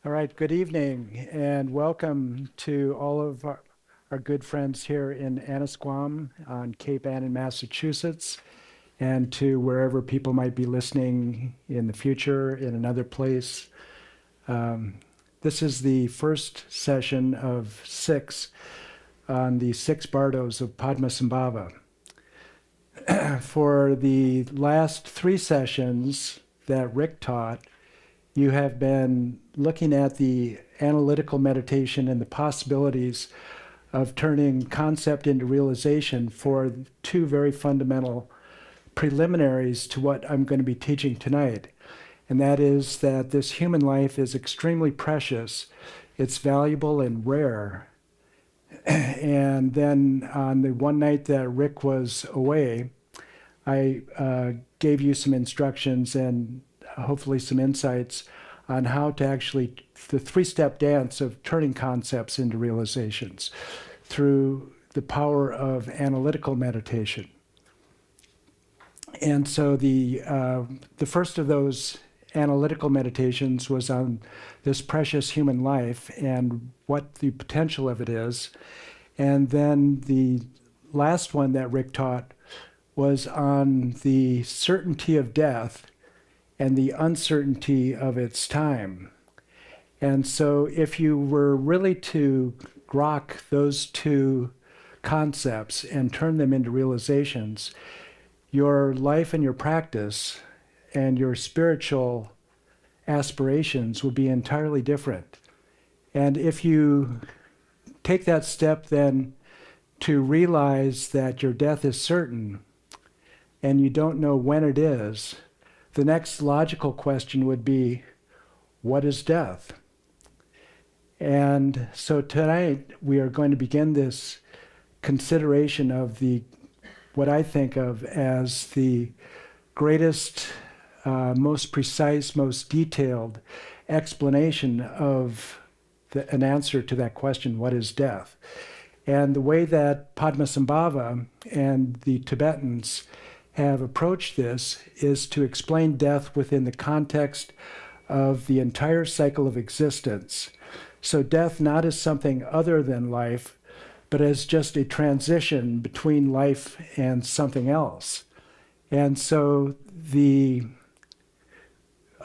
All right, good evening and welcome to all of our good friends here in Annisquam on Cape Ann in Massachusetts, and to wherever people might be listening in the future in another place. This is the first session of 6 on the 6 Bardos of Padmasambhava. For the last 3 sessions that Rick taught, you have been looking at the analytical meditation and the possibilities of turning concept into realization for 2 very fundamental preliminaries to what I'm going to be teaching tonight. And that is that this human life is extremely precious, it's valuable and rare. And then on the one night that Rick was away, I gave you some instructions and hopefully some insights on how to actually, the 3-step dance of turning concepts into realizations through the power of analytical meditation. And so the first of those analytical meditations was on this precious human life and what the potential of it is. And then the last one that Rick taught was on the certainty of death and the uncertainty of its time. And so if you were really to grok those 2 concepts and turn them into realizations, your life and your practice and your spiritual aspirations would be entirely different. And if you take that step then to realize that your death is certain and you don't know when it is, the next logical question would be, what is death? And so tonight we are going to begin this consideration of what I think of as the greatest, most precise, most detailed explanation of an answer to that question, what is death? And the way that Padmasambhava and the Tibetans have approached this is to explain death within the context of the entire cycle of existence. So death not as something other than life, but as just a transition between life and something else. And so the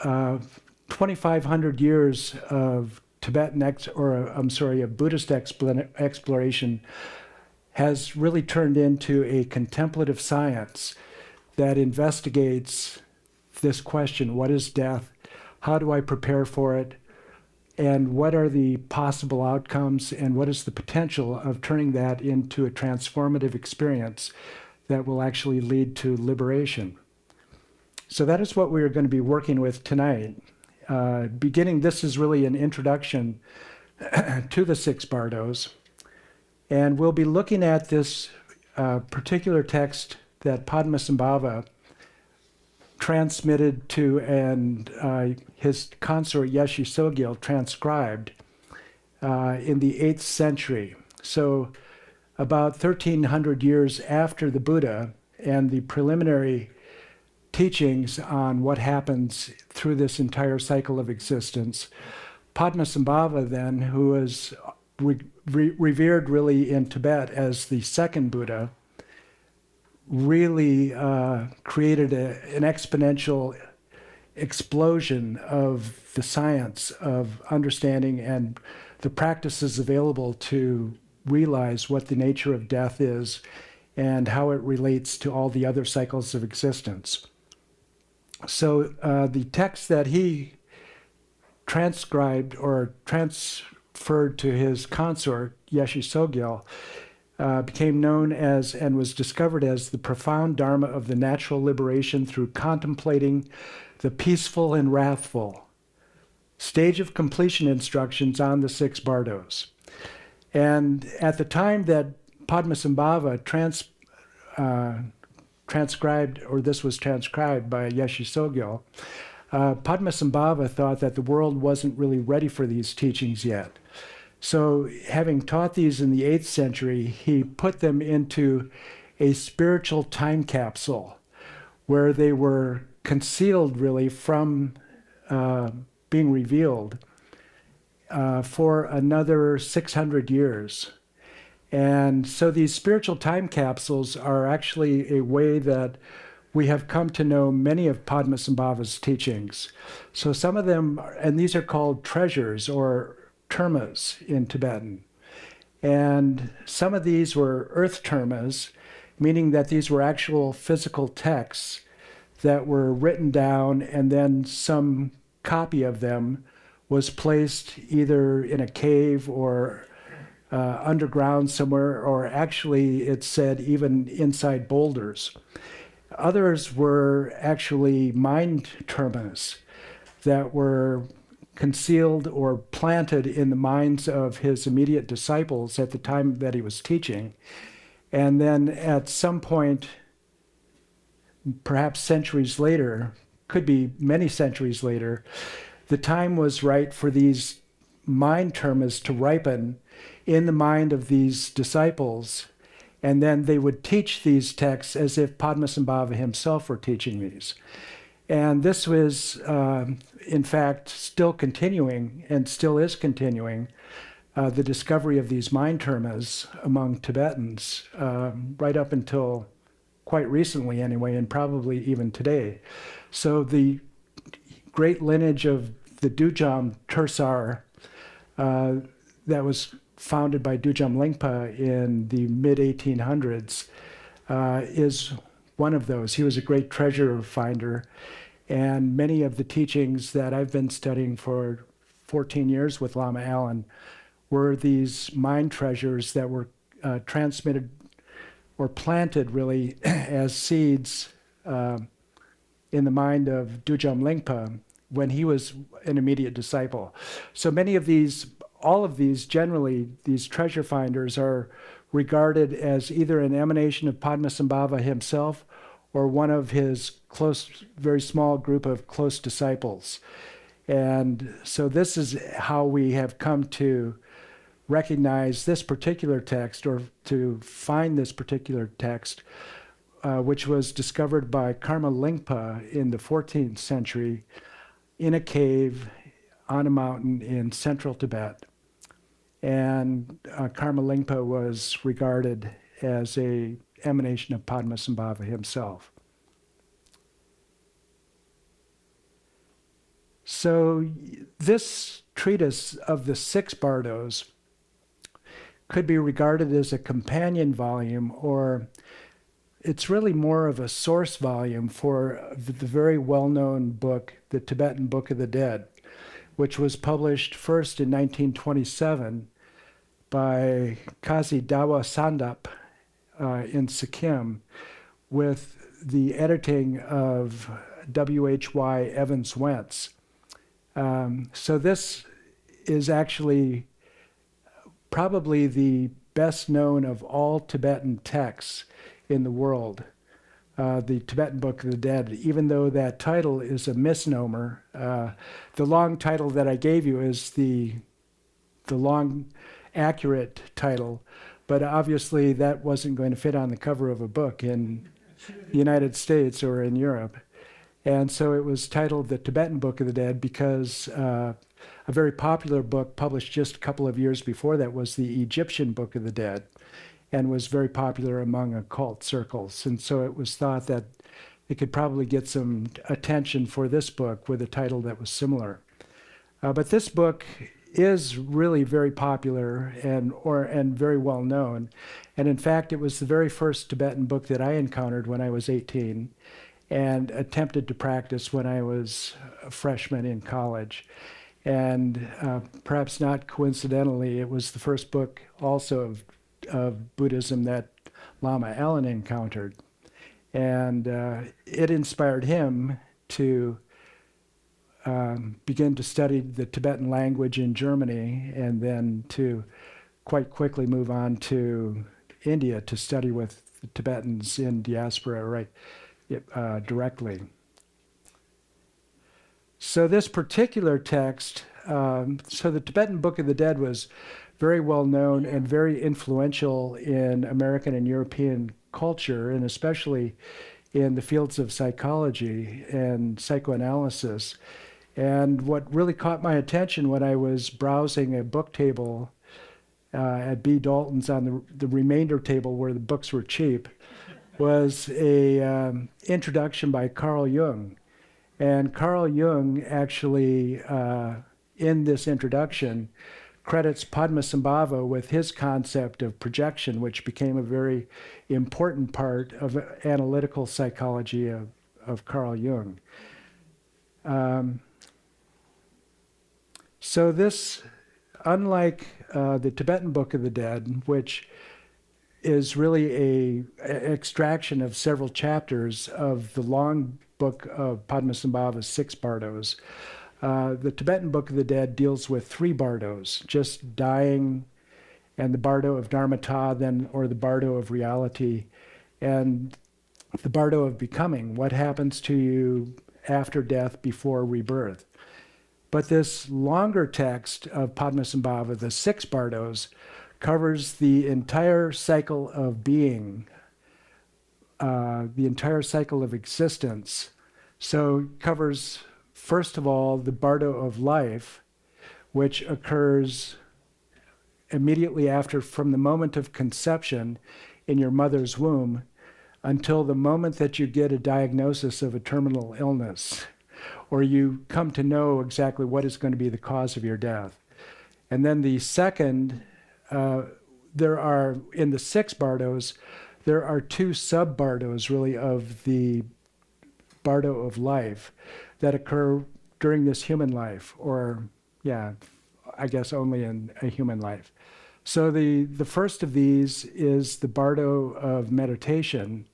2,500 years of of Buddhist exploration has really turned into a contemplative science that investigates this question, what is death? How do I prepare for it? And what are the possible outcomes? And what is the potential of turning that into a transformative experience that will actually lead to liberation? So that is what we're going to be working with tonight. This is really an introduction to the 6 Bardos. And we'll be looking at this particular text that Padmasambhava transmitted to and his consort Yeshe Tsogyal transcribed in the 8th century. So about 1,300 years after the Buddha and the preliminary teachings on what happens through this entire cycle of existence, Padmasambhava then, who is revered really in Tibet as the second Buddha, really created an exponential explosion of the science of understanding and the practices available to realize what the nature of death is and how it relates to all the other cycles of existence. So the text that he transcribed or transferred to his consort, Yeshe Tsogyal, became known as and was discovered as the profound dharma of the natural liberation through contemplating the peaceful and wrathful. Stage of completion instructions on the 6 Bardos. And at the time that Padmasambhava transcribed, or this was transcribed by Yeshe Tsogyal, Padmasambhava thought that the world wasn't really ready for these teachings yet. So having taught these in the 8th century, he put them into a spiritual time capsule where they were concealed really from being revealed for another 600 years. And so these spiritual time capsules are actually a way that we have come to know many of Padmasambhava's teachings. So some of them, and these are called treasures or termas in Tibetan. And some of these were earth termas, meaning that these were actual physical texts that were written down, and then some copy of them was placed either in a cave or underground somewhere, or actually it said even inside boulders. Others were actually mind termas that were concealed or planted in the minds of his immediate disciples at the time that he was teaching. And then at some point, perhaps centuries later, could be many centuries later, the time was right for these mind termas to ripen in the mind of these disciples, and then they would teach these texts as if Padmasambhava himself were teaching these. And this was, in fact, still continuing and still is continuing, the discovery of these mind termas among Tibetans, right up until quite recently anyway, and probably even today. So the great lineage of the Dujam Tursar that was founded by Dujam Lingpa in the mid-1800s is one of those. He was a great treasure finder, and many of the teachings that I've been studying for 14 years with Lama Allen were these mind treasures that were transmitted or planted really as seeds in the mind of Dujam Lingpa when he was an immediate disciple. So many of these, all of these, generally, these treasure finders are regarded as either an emanation of Padmasambhava himself or one of his close, very small group of close disciples. And so this is how we have come to recognize this particular text, or to find this particular text, which was discovered by Karma Lingpa in the 14th century in a cave on a mountain in central Tibet. And Karma Lingpa was regarded as a emanation of Padmasambhava himself. So this treatise of the 6 Bardos could be regarded as a companion volume, or it's really more of a source volume for the very well-known book, the Tibetan Book of the Dead, which was published first in 1927 by Kazi Dawa Sandap in Sikkim, with the editing of W.H.Y. Evans Wentz. So this is actually probably the best known of all Tibetan texts in the world, the Tibetan Book of the Dead, even though that title is a misnomer. The long title that I gave you is the long, accurate title, but obviously that wasn't going to fit on the cover of a book in the United States or in Europe. And so it was titled the Tibetan Book of the Dead because a very popular book published just a couple of years before that was the Egyptian Book of the Dead, and was very popular among occult circles. And so it was thought that it could probably get some attention for this book with a title that was similar. But this book is really very popular and very well known. And in fact, it was the very first Tibetan book that I encountered when I was 18 and attempted to practice when I was a freshman in college. And perhaps not coincidentally, it was the first book also of Buddhism that Lama Allen encountered. And it inspired him to begin to study the Tibetan language in Germany, and then to quite quickly move on to India to study with the Tibetans in diaspora directly. So this particular text, so the Tibetan Book of the Dead was very well known and very influential in American and European culture, and especially in the fields of psychology and psychoanalysis. And what really caught my attention when I was browsing a book table at B. Dalton's on the remainder table where the books were cheap was a introduction by Carl Jung. And Carl Jung actually, in this introduction, credits Padmasambhava with his concept of projection, which became a very important part of analytical psychology of Carl Jung. So this, unlike the Tibetan Book of the Dead, which is really an extraction of several chapters of the long book of Padmasambhava's 6 Bardos, the Tibetan Book of the Dead deals with 3 Bardos, just dying, and the Bardo of Dharmata, then, or the Bardo of reality, and the Bardo of becoming, what happens to you after death, before rebirth. But this longer text of Padmasambhava, the 6 Bardos, covers the entire cycle of being, the entire cycle of existence. So it covers, first of all, the Bardo of life, which occurs immediately after, from the moment of conception in your mother's womb until the moment that you get a diagnosis of a terminal illness, or you come to know exactly what is going to be the cause of your death. And then the second, there are, in the 6 Bardos, there are 2 sub-Bardos, really, of the Bardo of life that occur during this human life, or, yeah, I guess only in a human life. So the first of these is the Bardo of meditation,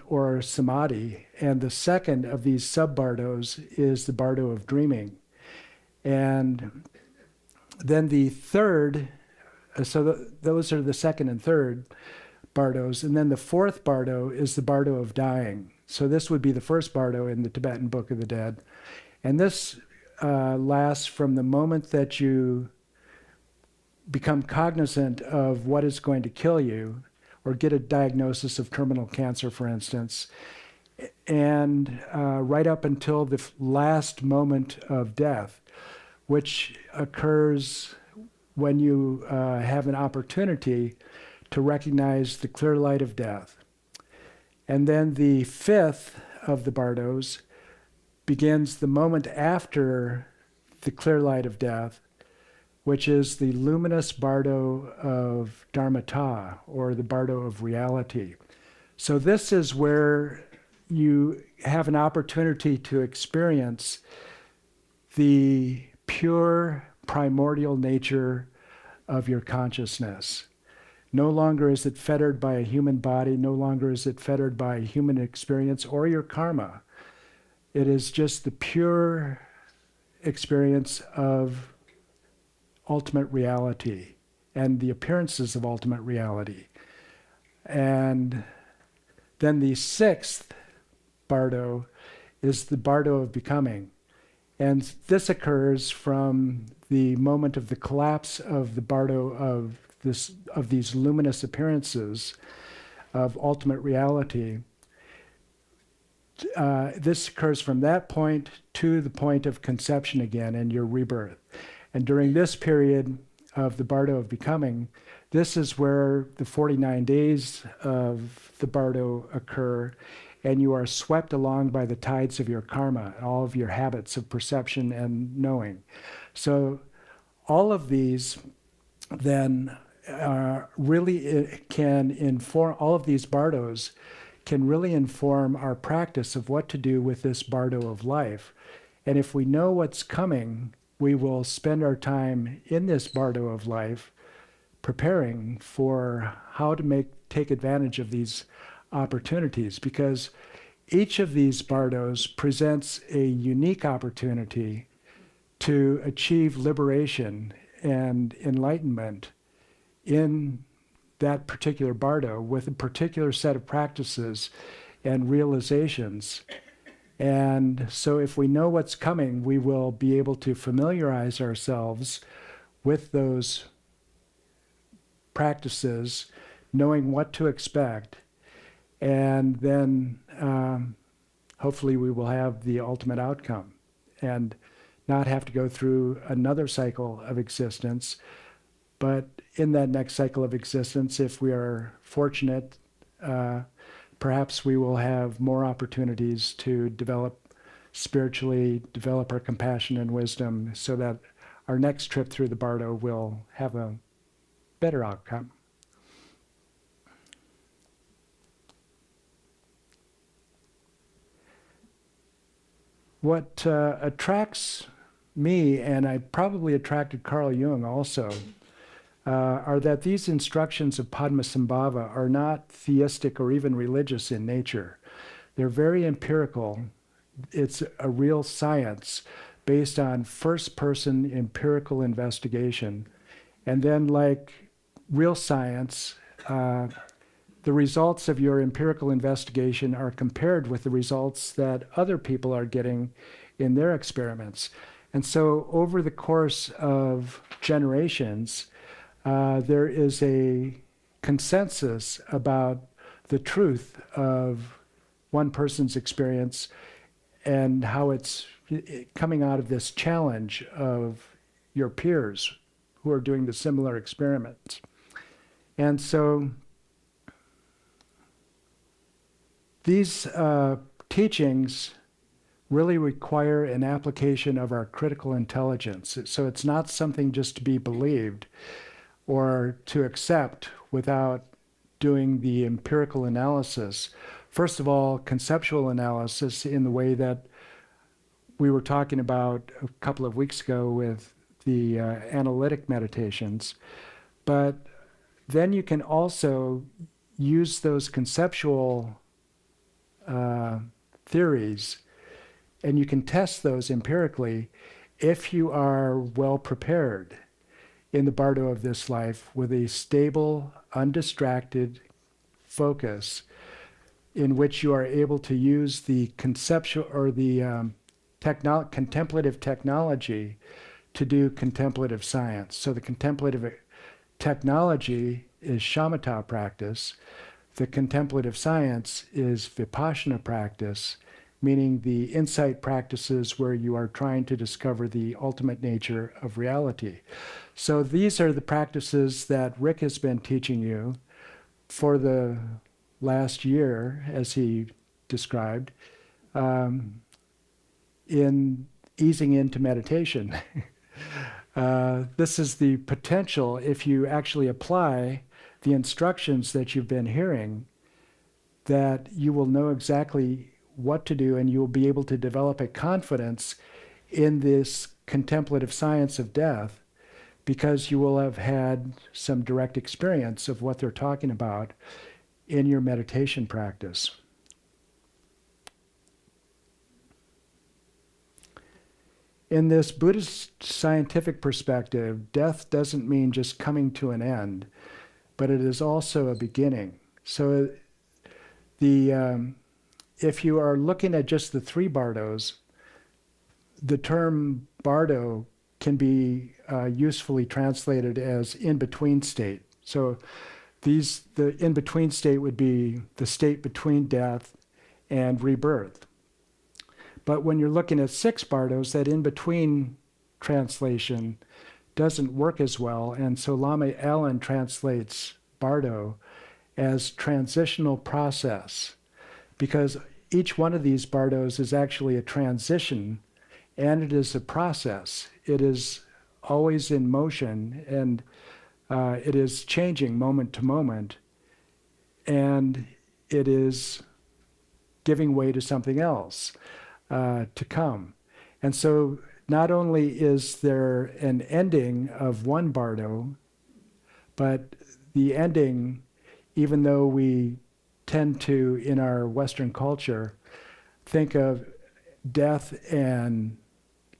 or samadhi, and the second of these sub-Bardos is the Bardo of dreaming. And then the third, those are the second and third Bardos, and then the 4th Bardo is the Bardo of dying. So this would be the first Bardo in the Tibetan Book of the Dead. And this lasts from the moment that you become cognizant of what is going to kill you, or get a diagnosis of terminal cancer, for instance, and right up until the last moment of death, which occurs when you have an opportunity to recognize the clear light of death. And then the 5th of the Bardos begins the moment after the clear light of death, which is the luminous Bardo of Dharmata, or the Bardo of reality. So this is where you have an opportunity to experience the pure primordial nature of your consciousness. No longer is it fettered by a human body, no longer is it fettered by human experience or your karma. It is just the pure experience of ultimate reality and the appearances of ultimate reality. And then the 6th Bardo is the Bardo of becoming. And this occurs from the moment of the collapse of the Bardo of these luminous appearances of ultimate reality. This occurs from that point to the point of conception again and your rebirth. And during this period of the Bardo of becoming, this is where the 49 days of the Bardo occur, and you are swept along by the tides of your karma, all of your habits of perception and knowing. So all of these then really can inform, all of these Bardos can really inform our practice of what to do with this Bardo of life. And if we know what's coming, we will spend our time in this Bardo of life preparing for how to take advantage of these opportunities, because each of these Bardos presents a unique opportunity to achieve liberation and enlightenment in that particular Bardo with a particular set of practices and realizations. And so if we know what's coming, we will be able to familiarize ourselves with those practices, knowing what to expect, and then hopefully we will have the ultimate outcome. and not have to go through another cycle of existence. But in that next cycle of existence, if we are fortunate, perhaps we will have more opportunities to develop spiritually, develop our compassion and wisdom, so that our next trip through the Bardo will have a better outcome. What attracts me, and I probably attracted Carl Jung also, are that these instructions of Padmasambhava are not theistic or even religious in nature. They're very empirical. It's a real science based on first-person empirical investigation. And then, like real science, the results of your empirical investigation are compared with the results that other people are getting in their experiments. And so over the course of generations, there is a consensus about the truth of one person's experience and how it's coming out of this challenge of your peers who are doing the similar experiments. And so these teachings really require an application of our critical intelligence. So it's not something just to be believed or to accept without doing the empirical analysis. First of all, conceptual analysis in the way that we were talking about a couple of weeks ago with the analytic meditations. But then you can also use those conceptual theories, and you can test those empirically if you are well prepared in the Bardo of this life with a stable, undistracted focus in which you are able to use the conceptual or the contemplative technology to do contemplative science. So the contemplative technology is shamatha practice. The contemplative science is vipassana practice, meaning the insight practices where you are trying to discover the ultimate nature of reality. So these are the practices that Rick has been teaching you for the last year, as he described, in easing into meditation. This is the potential, if you actually apply the instructions that you've been hearing, that you will know exactly what to do, and you will be able to develop a confidence in this contemplative science of death, because you will have had some direct experience of what they're talking about in your meditation practice. In this Buddhist scientific perspective, death doesn't mean just coming to an end, but it is also a beginning. So if you are looking at just the three Bardos, the term Bardo can be usefully translated as in-between state. So the in-between state would be the state between death and rebirth. But when you're looking at six Bardos, that in-between translation doesn't work as well. And so Lama Allen translates Bardo as transitional process, because each one of these Bardos is actually a transition, and it is a process. It is always in motion, and it is changing moment to moment, and it is giving way to something else to come. And so not only is there an ending of one Bardo, but the ending, even though we tend to, in our Western culture, think of death and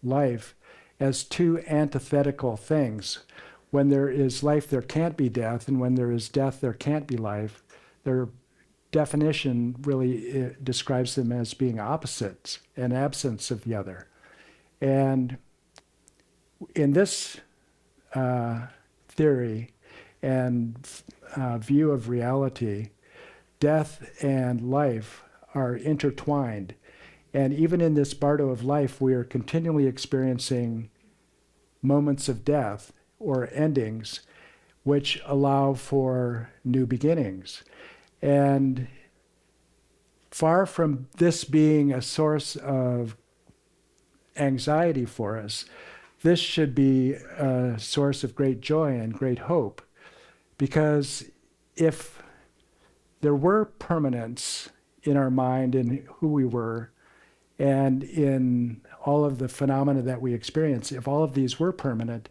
life as two antithetical things. When there is life, there can't be death, and when there is death, there can't be life. Their definition really describes them as being opposites, an absence of the other. And in this theory and view of reality, death and life are intertwined And even in this bardo of life, we are continually experiencing moments of death or endings which allow for new beginnings. And far from this being a source of anxiety for us, this should be a source of great joy and great hope. Because if there were permanence in our mind, in who we were, and in all of the phenomena that we experience, if all of these were permanent,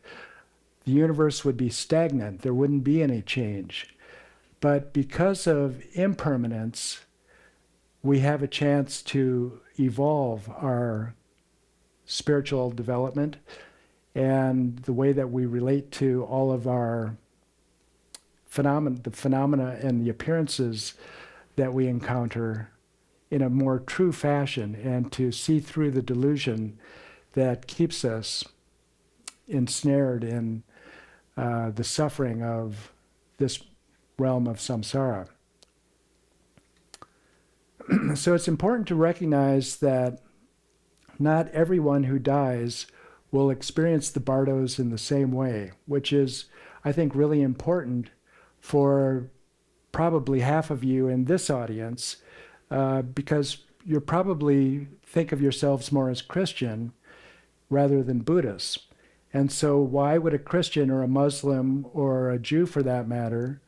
the universe would be stagnant. There wouldn't be any change. But because of impermanence, we have a chance to evolve our spiritual development and the way that we relate to all of our the phenomena and the appearances that we encounter in a more true fashion, and to see through the delusion that keeps us ensnared in the suffering of this realm of samsara. So it's important to recognize that not everyone who dies will experience the bardos in the same way, which is, I think, really important for probably half of you in this audience, because you probably think of yourselves more as Christian rather than Buddhists. And so why would a Christian or a Muslim or a Jew, for that matter,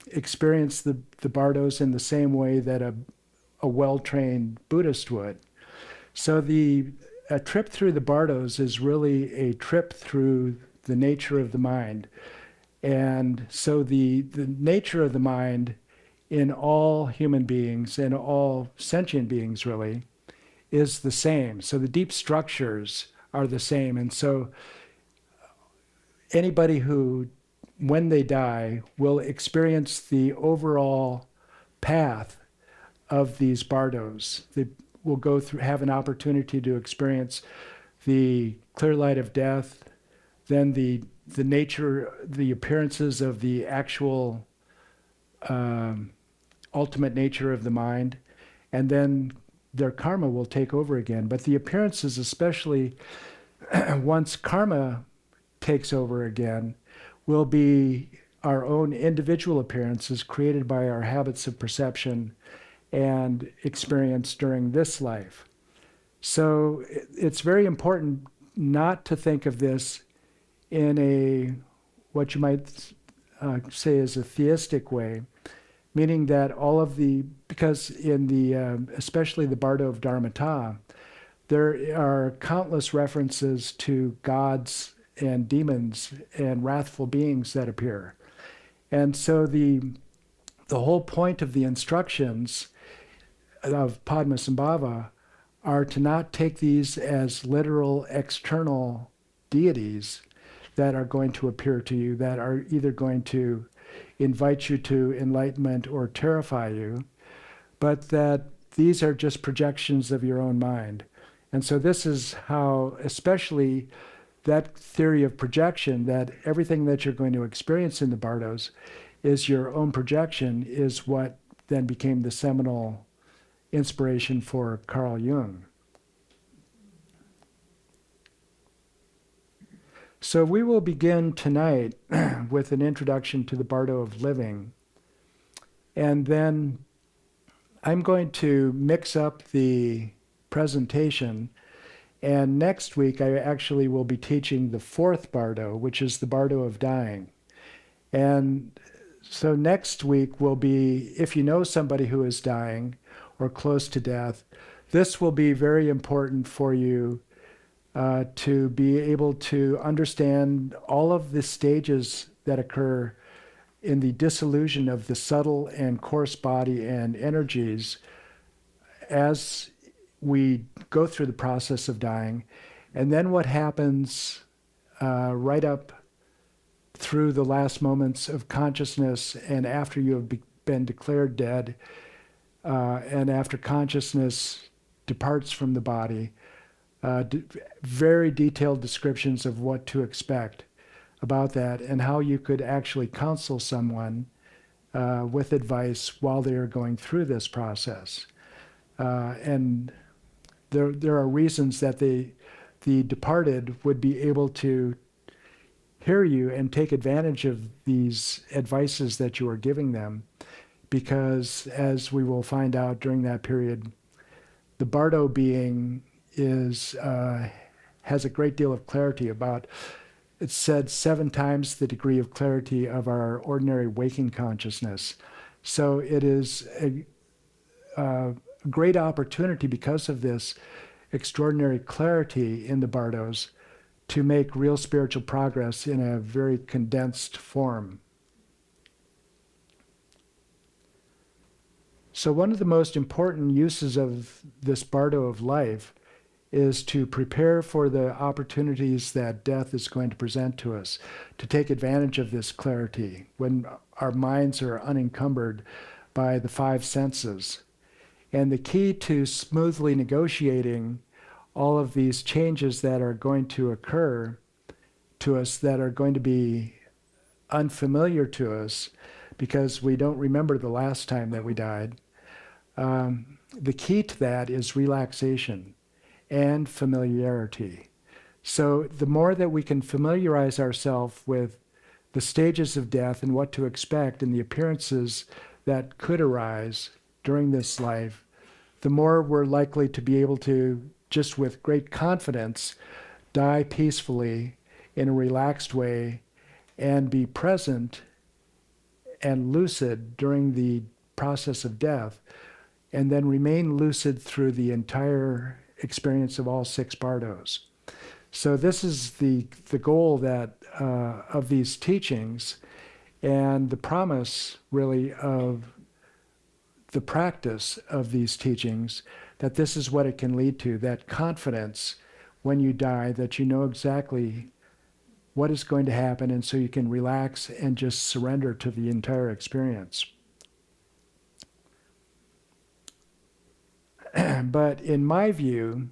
experience the bardos in the same way that a well-trained Buddhist would? So a trip through the bardos is really a trip through the nature of the mind. And so the nature of the mind in all human beings and all sentient beings really is the same. So the deep structures are the same. And so anybody who, when they die, will experience the overall path of these bardos. They will go through, have an opportunity to experience the clear light of death, then the nature, the appearances of the actual ultimate nature of the mind, and then their karma will take over again. But the appearances, especially once karma takes over again, will be our own individual appearances created by our habits of perception and experience during this life. So it's very important not to think of this in a, what you might say is a theistic way, meaning that all of because in the, especially the Bardo of Dharmata, there are countless references to gods and demons and wrathful beings that appear. And so the whole point of the instructions of Padmasambhava are to not take these as literal external deities that are going to appear to you, that are either going to invite you to enlightenment or terrify you, but that these are just projections of your own mind. And so this is how, especially that theory of projection, that everything that you're going to experience in the bardos is your own projection, is what then became the seminal inspiration for Carl Jung. So we will begin tonight with an introduction to the Bardo of Living. And then I'm going to mix up the presentation. And next week, I actually will be teaching the fourth Bardo, which is the Bardo of Dying. And so next week will be, if you know somebody who is dying or close to death, this will be very important for you to be able to understand all of the stages that occur in the dissolution of the subtle and coarse body and energies as we go through the process of dying, and then what happens right up through the last moments of consciousness and after you have been declared dead, and after consciousness departs from the body. Very detailed descriptions of what to expect about that and how you could actually counsel someone with advice while they are going through this process. And there are reasons that the departed would be able to hear you and take advantage of these advices that you are giving them, because as we will find out during that period, the Bardo being has a great deal of clarity about, it's said 7 times the degree of clarity of our ordinary waking consciousness. So it is a great opportunity, because of this extraordinary clarity in the Bardos, to make real spiritual progress in a very condensed form. So one of the most important uses of this Bardo of life is to prepare for the opportunities that death is going to present to us, to take advantage of this clarity when our minds are unencumbered by the 5 senses. And the key to smoothly negotiating all of these changes that are going to occur to us, that are going to be unfamiliar to us because we don't remember the last time that we died, the key to that is relaxation and familiarity. So the more that we can familiarize ourselves with the stages of death and what to expect and the appearances that could arise during this life, the more we're likely to be able to, just with great confidence, die peacefully in a relaxed way and be present and lucid during the process of death, and then remain lucid through the entire experience of all 6 Bardos. So this is the goal that of these teachings, and the promise really of the practice of these teachings, that this is what it can lead to, that confidence when you die, that you know exactly what is going to happen, and so you can relax and just surrender to the entire experience. But in my view,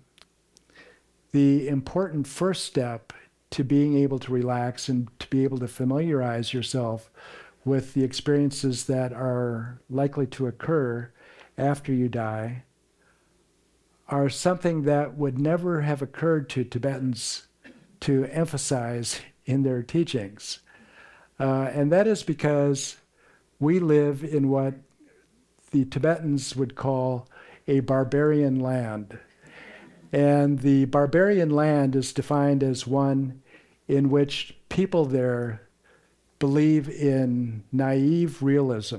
the important first step to being able to relax and to be able to familiarize yourself with the experiences that are likely to occur after you die are something that would never have occurred to Tibetans to emphasize in their teachings. And that is because we live in what the Tibetans would call a barbarian land. And the barbarian land is defined as one in which people there believe in naive realism.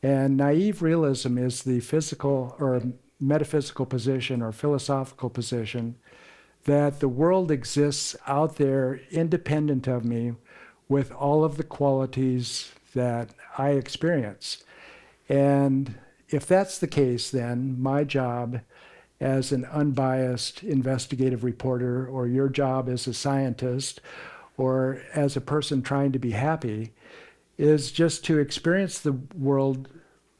And naive realism is the physical or metaphysical position or philosophical position that the world exists out there independent of me with all of the qualities that I experience. And if that's the case, then my job as an unbiased investigative reporter, or your job as a scientist, or as a person trying to be happy, is just to experience the world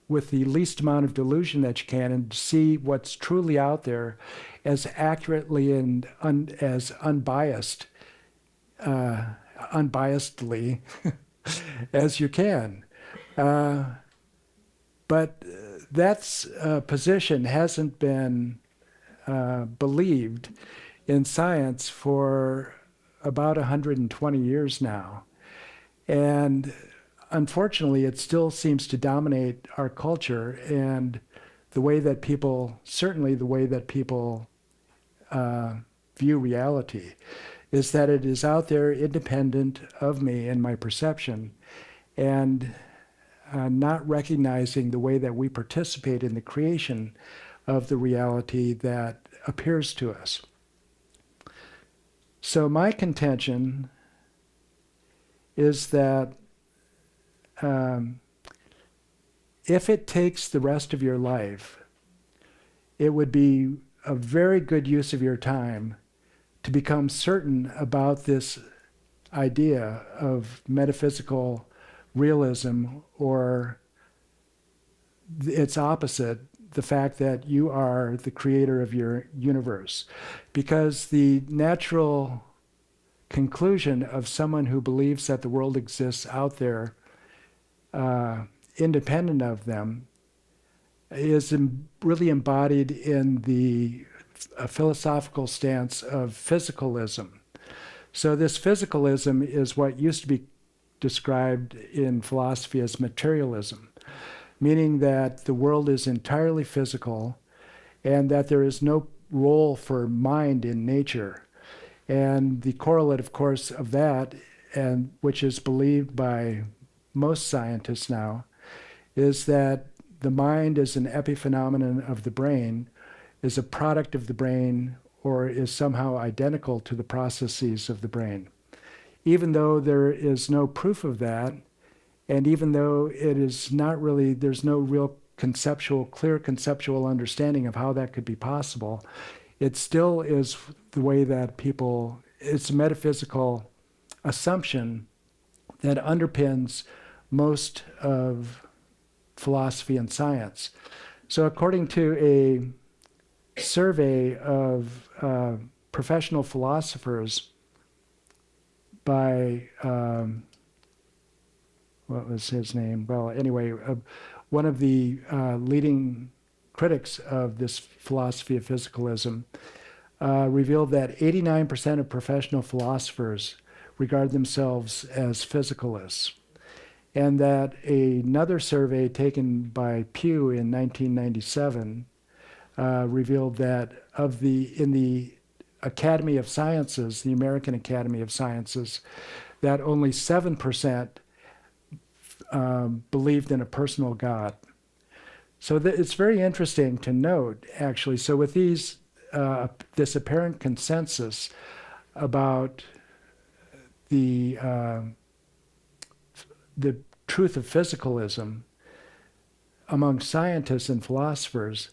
with the least amount of delusion that you can, and see what's truly out there as accurately and as unbiasedly as you can. But that position hasn't been believed in science for about 120 years now. And unfortunately, it still seems to dominate our culture and the way that people, certainly the way that people view reality, is that it is out there independent of me and my perception, and not recognizing the way that we participate in the creation of the reality that appears to us. So my contention is that if it takes the rest of your life, it would be a very good use of your time to become certain about this idea of metaphysical realism, or its opposite, the fact that you are the creator of your universe. Because the natural conclusion of someone who believes that the world exists out there independent of them is really embodied in the philosophical stance of physicalism. So this physicalism is what used to be described in philosophy as materialism, meaning that the world is entirely physical and that there is no role for mind in nature. And the correlate, of course, of that, and which is believed by most scientists now, is that the mind is an epiphenomenon of the brain, is a product of the brain, or is somehow identical to the processes of the brain. Even though there is no proof of that, and even though it is not really, there's no real clear conceptual understanding of how that could be possible, it still is the way that it's a metaphysical assumption that underpins most of philosophy and science. So according to a survey of professional philosophers by, what was his name? Well, anyway, one of the leading critics of this philosophy of physicalism revealed that 89% of professional philosophers regard themselves as physicalists. And that another survey taken by Pew in 1997 revealed that in the Academy of Sciences, the American Academy of Sciences, that only 7% believed in a personal God. So it's very interesting to note, actually. So with this apparent consensus about the truth of physicalism among scientists and philosophers,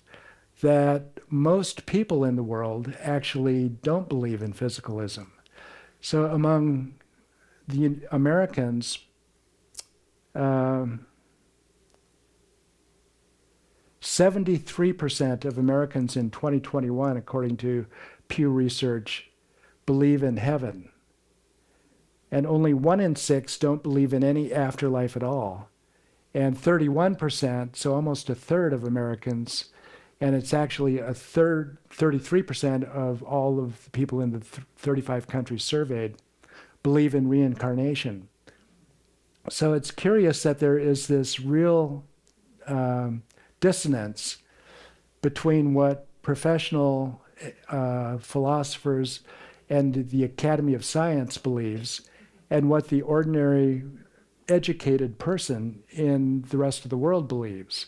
that most people in the world actually don't believe in physicalism. So among the Americans, 73% of Americans in 2021, according to Pew Research, believe in heaven. And only 1 in 6 don't believe in any afterlife at all. And 31%, so almost a third of Americans, and it's actually 33% of all of the people in the 35 countries surveyed, believe in reincarnation. So it's curious that there is this real dissonance between what professional philosophers and the Academy of Science believes and what the ordinary educated person in the rest of the world believes.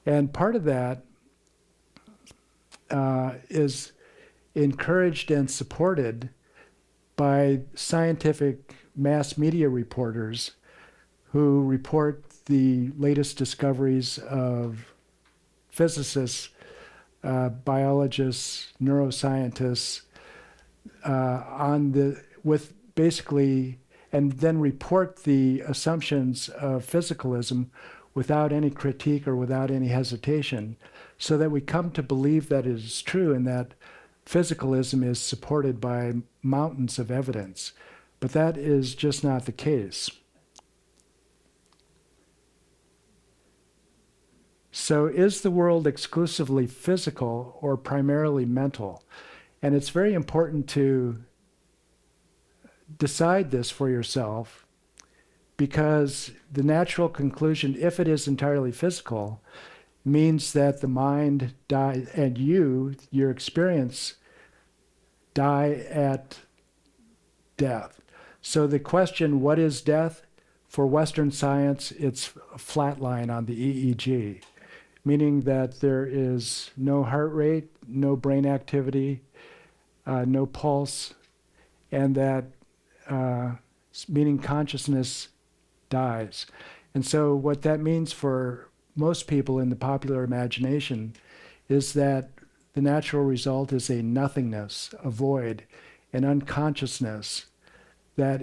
And part of that is encouraged and supported by scientific mass media reporters who report the latest discoveries of physicists, biologists, neuroscientists, with basically, and then report the assumptions of physicalism without any critique or without any hesitation, so that we come to believe that it is true and that physicalism is supported by mountains of evidence. But that is just not the case. So is the world exclusively physical or primarily mental? And it's very important to decide this for yourself, because the natural conclusion, if it is entirely physical, means that the mind dies and your experience, die at death. So the question, what is death? For Western science, it's a flat line on the EEG, meaning that there is no heart rate, no brain activity, no pulse, and that meaning consciousness dies. And so what that means for most people in the popular imagination is that the natural result is a nothingness, a void, an unconsciousness that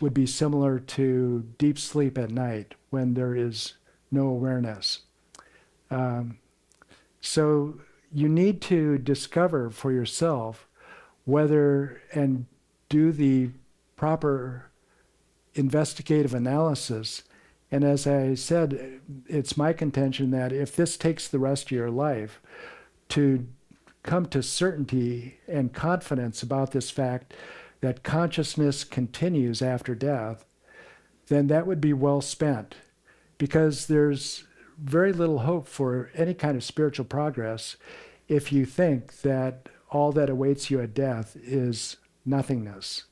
would be similar to deep sleep at night when there is no awareness. So you need to discover for yourself whether, and do the proper investigative analysis And as I said, it's my contention that if this takes the rest of your life to come to certainty and confidence about this fact that consciousness continues after death, then that would be well spent, because there's very little hope for any kind of spiritual progress if you think that all that awaits you at death is nothingness.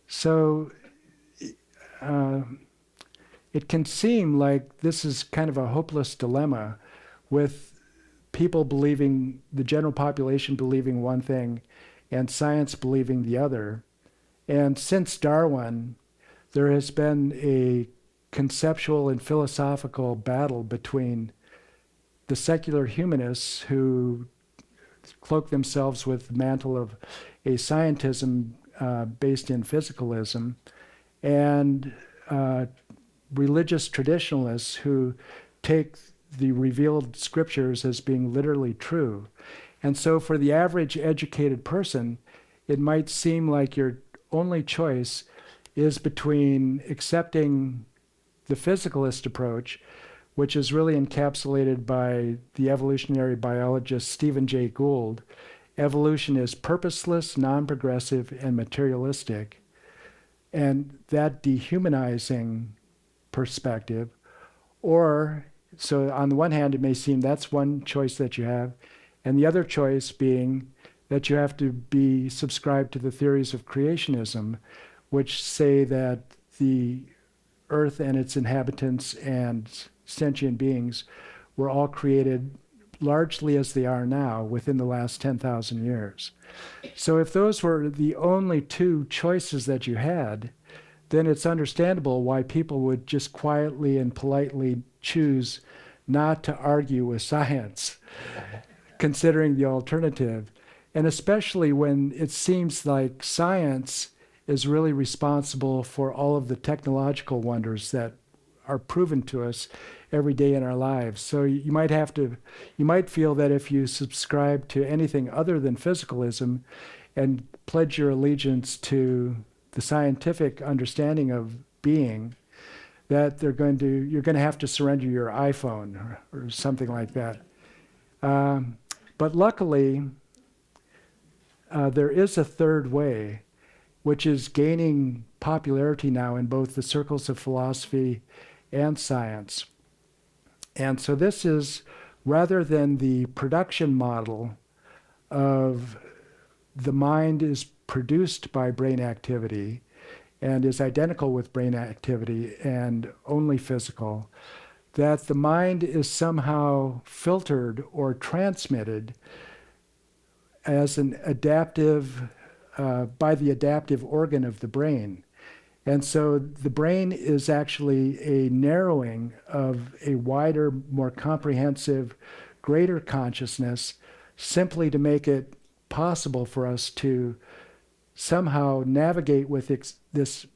So it can seem like this is kind of a hopeless dilemma, with people believing, the general population believing one thing and science believing the other. And since Darwin, there has been a conceptual and philosophical battle between the secular humanists who cloak themselves with the mantle of a scientism based in physicalism, and religious traditionalists who take the revealed scriptures as being literally true. And so for the average educated person, it might seem like your only choice is between accepting the physicalist approach, which is really encapsulated by the evolutionary biologist Stephen Jay Gould. Evolution is purposeless, non-progressive, and materialistic. And that dehumanizing perspective, or, so on the one hand, it may seem that's one choice that you have, and the other choice being that you have to be subscribed to the theories of creationism, which say that the earth and its inhabitants and sentient beings were all created largely as they are now within the last 10,000 years. So if those were the only two choices that you had, then it's understandable why people would just quietly and politely choose not to argue with science, considering the alternative. And especially when it seems like science is really responsible for all of the technological wonders that are proven to us every day in our lives. So you might feel that if you subscribe to anything other than physicalism and pledge your allegiance to the scientific understanding of being, that you're going to have to surrender your iPhone or something like that. But luckily, there is a third way, which is gaining popularity now in both the circles of philosophy and science. And so this is, rather than the production model of the mind is produced by brain activity and is identical with brain activity and only physical, that the mind is somehow filtered or transmitted as an adaptive, by the adaptive organ of the brain. And so the brain is actually a narrowing of a wider, more comprehensive, greater consciousness, simply to make it possible for us to somehow navigate with this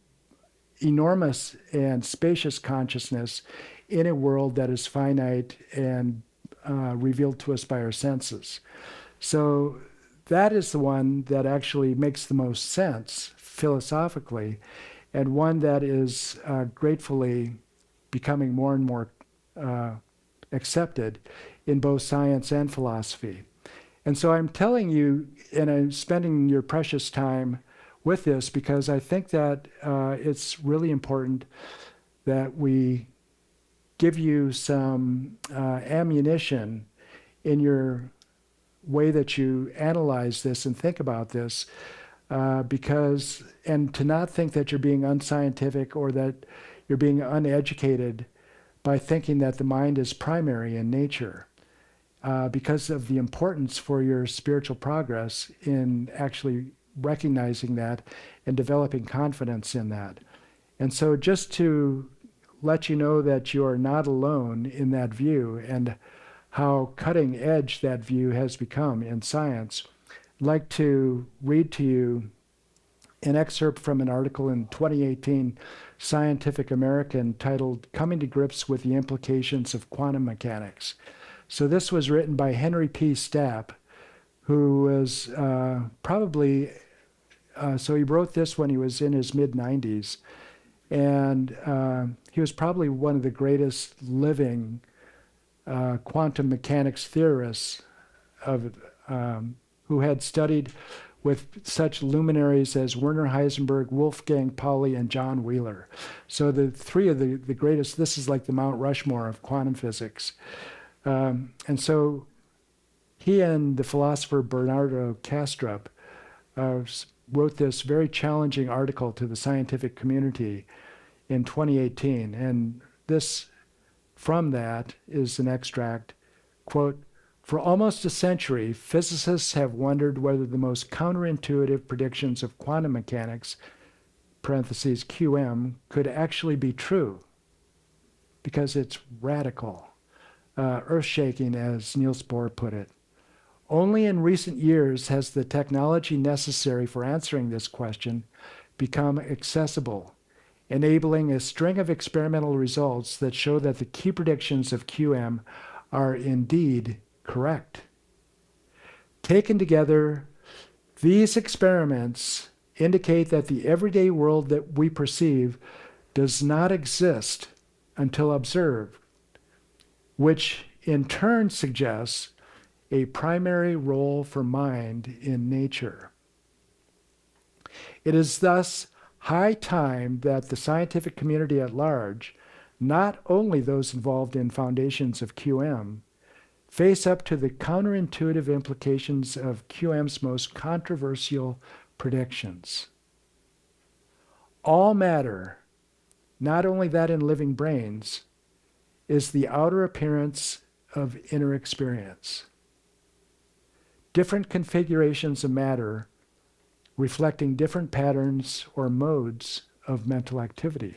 enormous and spacious consciousness in a world that is finite and revealed to us by our senses. So that is the one that actually makes the most sense philosophically, and one that is gratefully becoming more and more accepted in both science and philosophy. And so I'm telling you, and I'm spending your precious time with this, because I think that it's really important that we give you some ammunition in your way that you analyze this and think about this, and to not think that you're being unscientific or that you're being uneducated by thinking that the mind is primary in nature, because of the importance for your spiritual progress in actually recognizing that and developing confidence in that. And so just to let you know that you are not alone in that view and how cutting edge that view has become in science, I'd like to read to you an excerpt from an article in 2018 Scientific American titled "Coming to Grips with the Implications of Quantum Mechanics." So this was written by Henry P. Stapp, who was probably, so he wrote this when he was in his mid-90s, and he was probably one of the greatest living quantum mechanics theorists of who had studied with such luminaries as Werner Heisenberg, Wolfgang Pauli, and John Wheeler. So the three of the greatest, this is like the Mount Rushmore of quantum physics. And so he and the philosopher Bernardo Kastrup wrote this very challenging article to the scientific community in 2018. And this, from that, is an extract, quote, "For almost a century, physicists have wondered whether the most counterintuitive predictions of quantum mechanics, parentheses QM, could actually be true, because it's radical, earth-shaking, as Niels Bohr put it. Only in recent years has the technology necessary for answering this question become accessible, enabling a string of experimental results that show that the key predictions of QM are indeed correct. Taken together, these experiments indicate that the everyday world that we perceive does not exist until observed, which in turn suggests a primary role for mind in nature. It is thus high time that the scientific community at large, not only those involved in foundations of QM, face up to the counterintuitive implications of QM's most controversial predictions. All matter, not only that in living brains, is the outer appearance of inner experience. Different configurations of matter reflecting different patterns or modes of mental activity.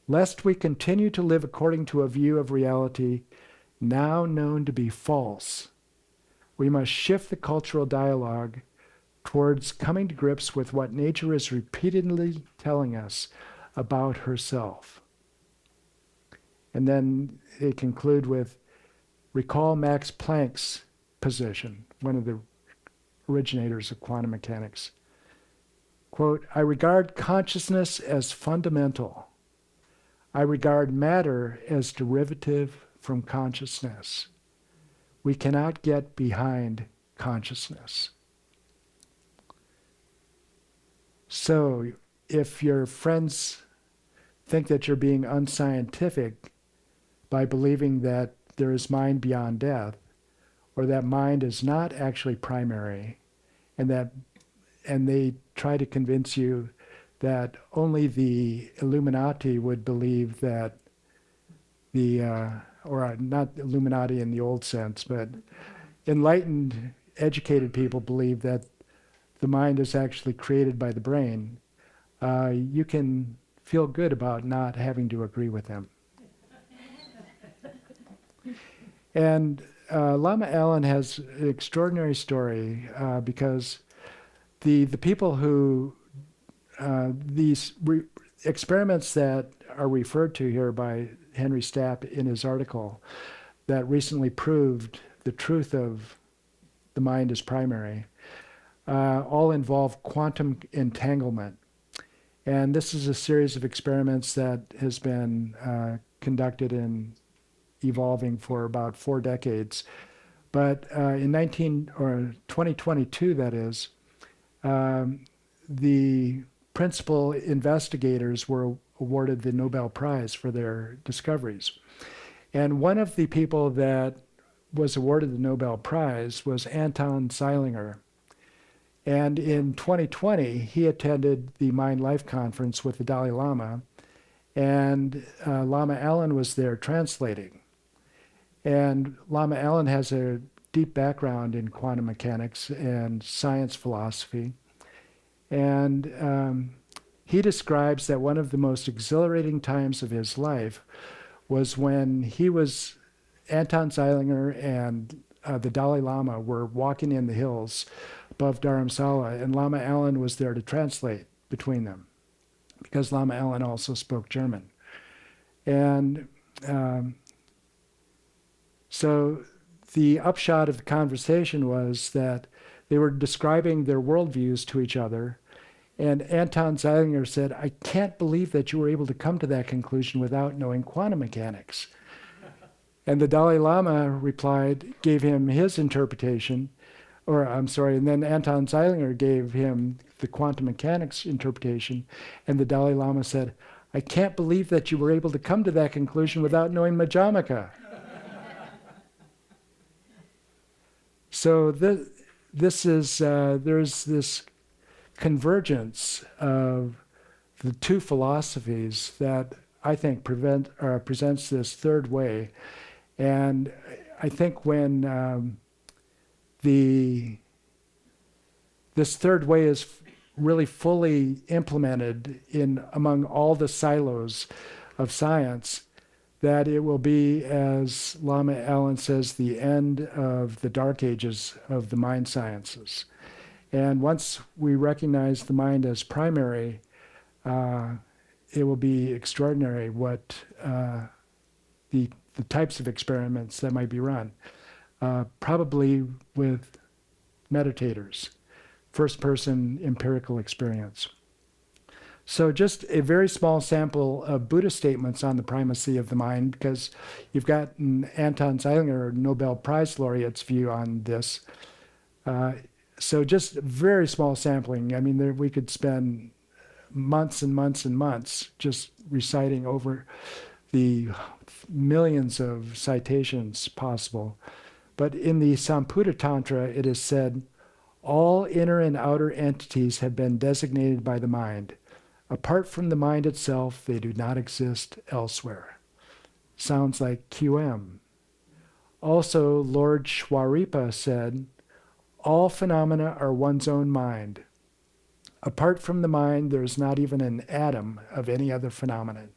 Lest we continue to live according to a view of reality now known to be false, we must shift the cultural dialogue towards coming to grips with what nature is repeatedly telling us about herself." And then they conclude with, recall Max Planck's position, one of the originators of quantum mechanics. Quote, "I regard consciousness as fundamental. I regard matter as derivative from consciousness. We cannot get behind consciousness." So if your friends think that you're being unscientific by believing that there is mind beyond death, or that mind is not actually primary, and they try to convince you that only the Illuminati would believe that or not Illuminati in the old sense, but enlightened, educated people believe that the mind is actually created by the brain, you can feel good about not having to agree with them. And Lama Allen has an extraordinary story because the people who, these experiments that are referred to here by Henry Stapp in his article that recently proved the truth of the mind as primary, all involve quantum entanglement. And this is a series of experiments that has been conducted and evolving for about 4 decades. But in 2022, that is, the principal investigators were awarded the Nobel Prize for their discoveries. And one of the people that was awarded the Nobel Prize was Anton Zeilinger. And in 2020, he attended the Mind Life Conference with the Dalai Lama, and Lama Allen was there translating. And Lama Allen has a deep background in quantum mechanics and science philosophy. And he describes that one of the most exhilarating times of his life was when Anton Zeilinger and the Dalai Lama were walking in the hills above Dharamsala, and Lama Allen was there to translate between them, because Lama Allen also spoke German. And so the upshot of the conversation was that they were describing their worldviews to each other. And Anton Zeilinger said, I can't believe that you were able to come to that conclusion without knowing quantum mechanics. And the Dalai Lama replied, gave him his interpretation, and then Anton Zeilinger gave him the quantum mechanics interpretation, and the Dalai Lama said, I can't believe that you were able to come to that conclusion without knowing Majjhimaka. So there's this convergence of the two philosophies that I think presents this third way. And I think when this third way is really fully implemented among all the silos of science, that it will be, as Lama Allen says, the end of the dark ages of the mind sciences. And once we recognize the mind as primary, it will be extraordinary what the types of experiments that might be run. Probably with meditators, first-person empirical experience. So just a very small sample of Buddhist statements on the primacy of the mind, because you've got Anton Zeilinger, Nobel Prize laureate's view on this. So just a very small sampling. I mean, we could spend months and months and months just reciting over the millions of citations possible. But in the Sambuddha Tantra, it is said, all inner and outer entities have been designated by the mind. Apart from the mind itself, they do not exist elsewhere. Sounds like QM. Also, Lord Shwaripa said, all phenomena are one's own mind. Apart from the mind, there is not even an atom of any other phenomenon.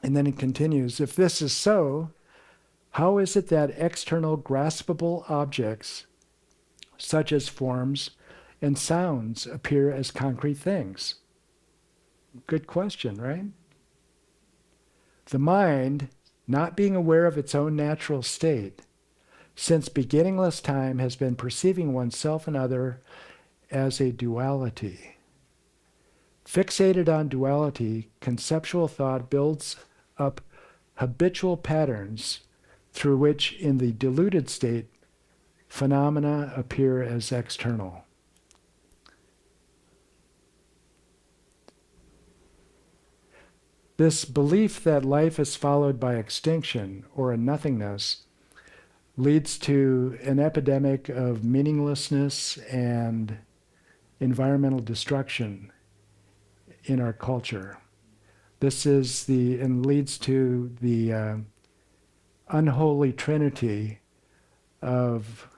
And then it continues, if this is so, how is it that external graspable objects, such as forms and sounds, appear as concrete things? Good question, right? The mind, not being aware of its own natural state, since beginningless time has been perceiving oneself and other as a duality. Fixated on duality, conceptual thought builds up habitual patterns through which, in the diluted state, phenomena appear as external. This belief that life is followed by extinction or a nothingness leads to an epidemic of meaninglessness and environmental destruction in our culture. This is and leads to the unholy trinity of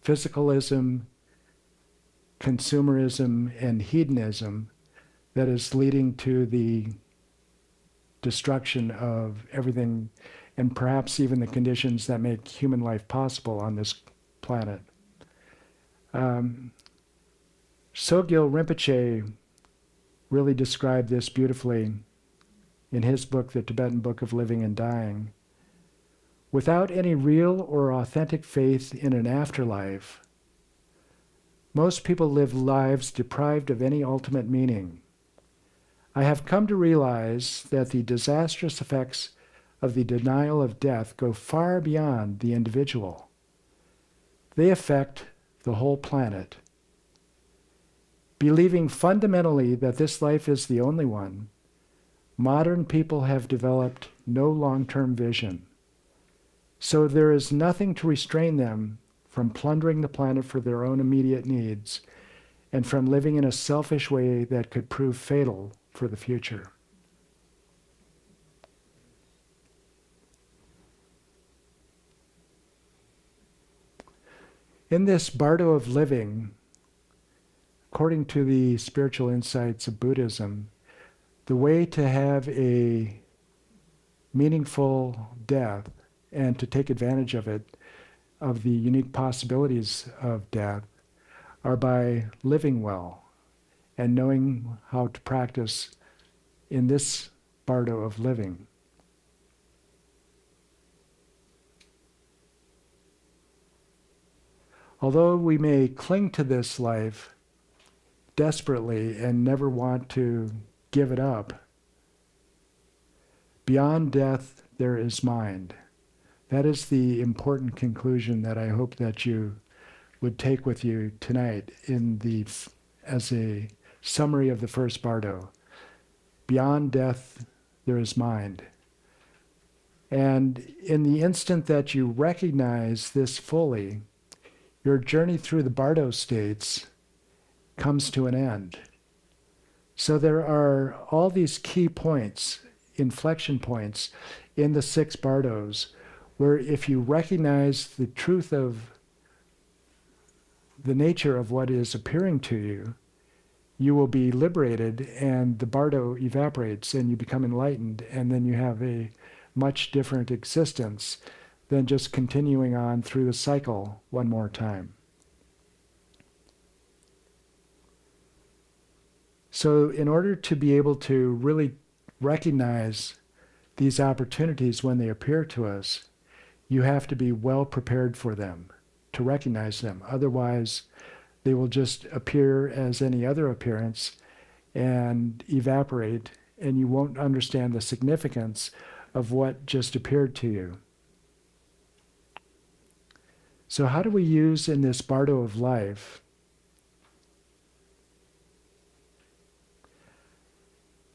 physicalism, consumerism, and hedonism that is leading to the destruction of everything, and perhaps even the conditions that make human life possible on this planet. Sogyal Rinpoche really described this beautifully in his book, The Tibetan Book of Living and Dying. Without any real or authentic faith in an afterlife, most people live lives deprived of any ultimate meaning. I have come to realize that the disastrous effects of the denial of death go far beyond the individual. They affect the whole planet. Believing fundamentally that this life is the only one, modern people have developed no long-term vision. So there is nothing to restrain them from plundering the planet for their own immediate needs and from living in a selfish way that could prove fatal for the future. In this Bardo of Living, according to the spiritual insights of Buddhism, the way to have a meaningful death and to take advantage of it, of the unique possibilities of death, are by living well and knowing how to practice in this Bardo of Living. Although we may cling to this life desperately and never want to give it up, beyond death there is mind. That is the important conclusion that I hope that you would take with you tonight as a summary of the first Bardo. Beyond death there is mind. And in the instant that you recognize this fully, your journey through the Bardo states comes to an end. So there are all these key points, inflection points, in the 6 Bardos, where if you recognize the truth of the nature of what is appearing to you, you will be liberated and the Bardo evaporates and you become enlightened, and then you have a much different existence than just continuing on through the cycle one more time. So in order to be able to really recognize these opportunities when they appear to us, you have to be well prepared for them, to recognize them. Otherwise, they will just appear as any other appearance and evaporate, and you won't understand the significance of what just appeared to you. So how do we use in this Bardo of life,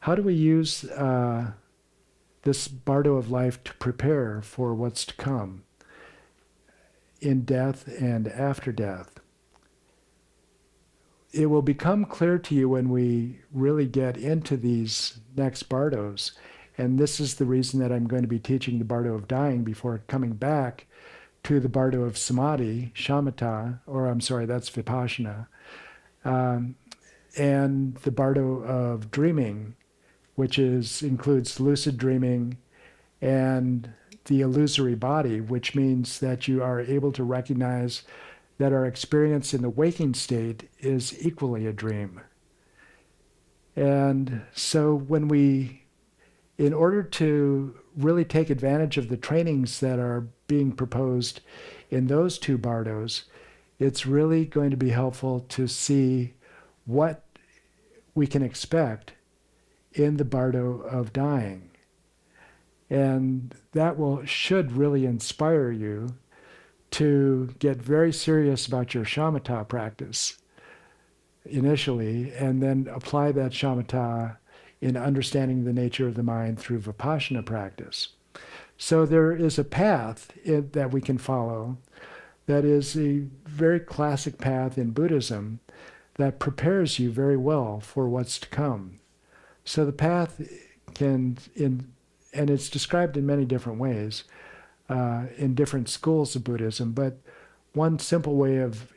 how do we use this Bardo of life to prepare for what's to come in death and after death? It will become clear to you when we really get into these next Bardos, and this is the reason that I'm going to be teaching the Bardo of dying before coming back to the Bardo of samadhi, shamatha, or I'm sorry, that's vipassana, and the Bardo of dreaming, which includes lucid dreaming and the illusory body, which means that you are able to recognize that our experience in the waking state is equally a dream. And so in order to really take advantage of the trainings that are being proposed in those 2 Bardos, it's really going to be helpful to see what we can expect in the Bardo of dying. And that should really inspire you to get very serious about your shamatha practice initially, and then apply that shamatha in understanding the nature of the mind through vipassana practice. So there is a path that we can follow that is a very classic path in Buddhism that prepares you very well for what's to come. So the path and it's described in many different ways in different schools of Buddhism, but one simple way of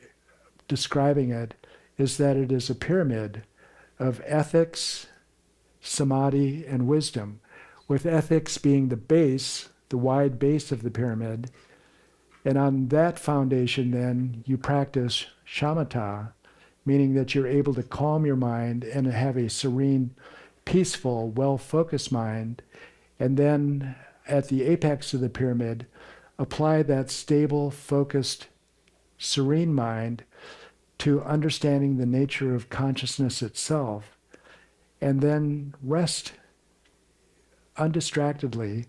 describing it is that it is a pyramid of ethics, samadhi, and wisdom, with ethics being the base, the wide base of the pyramid. And on that foundation, then, you practice shamatha, meaning that you're able to calm your mind and have a serene, peaceful, well-focused mind. And then at the apex of the pyramid, apply that stable, focused, serene mind to understanding the nature of consciousness itself, and then rest undistractedly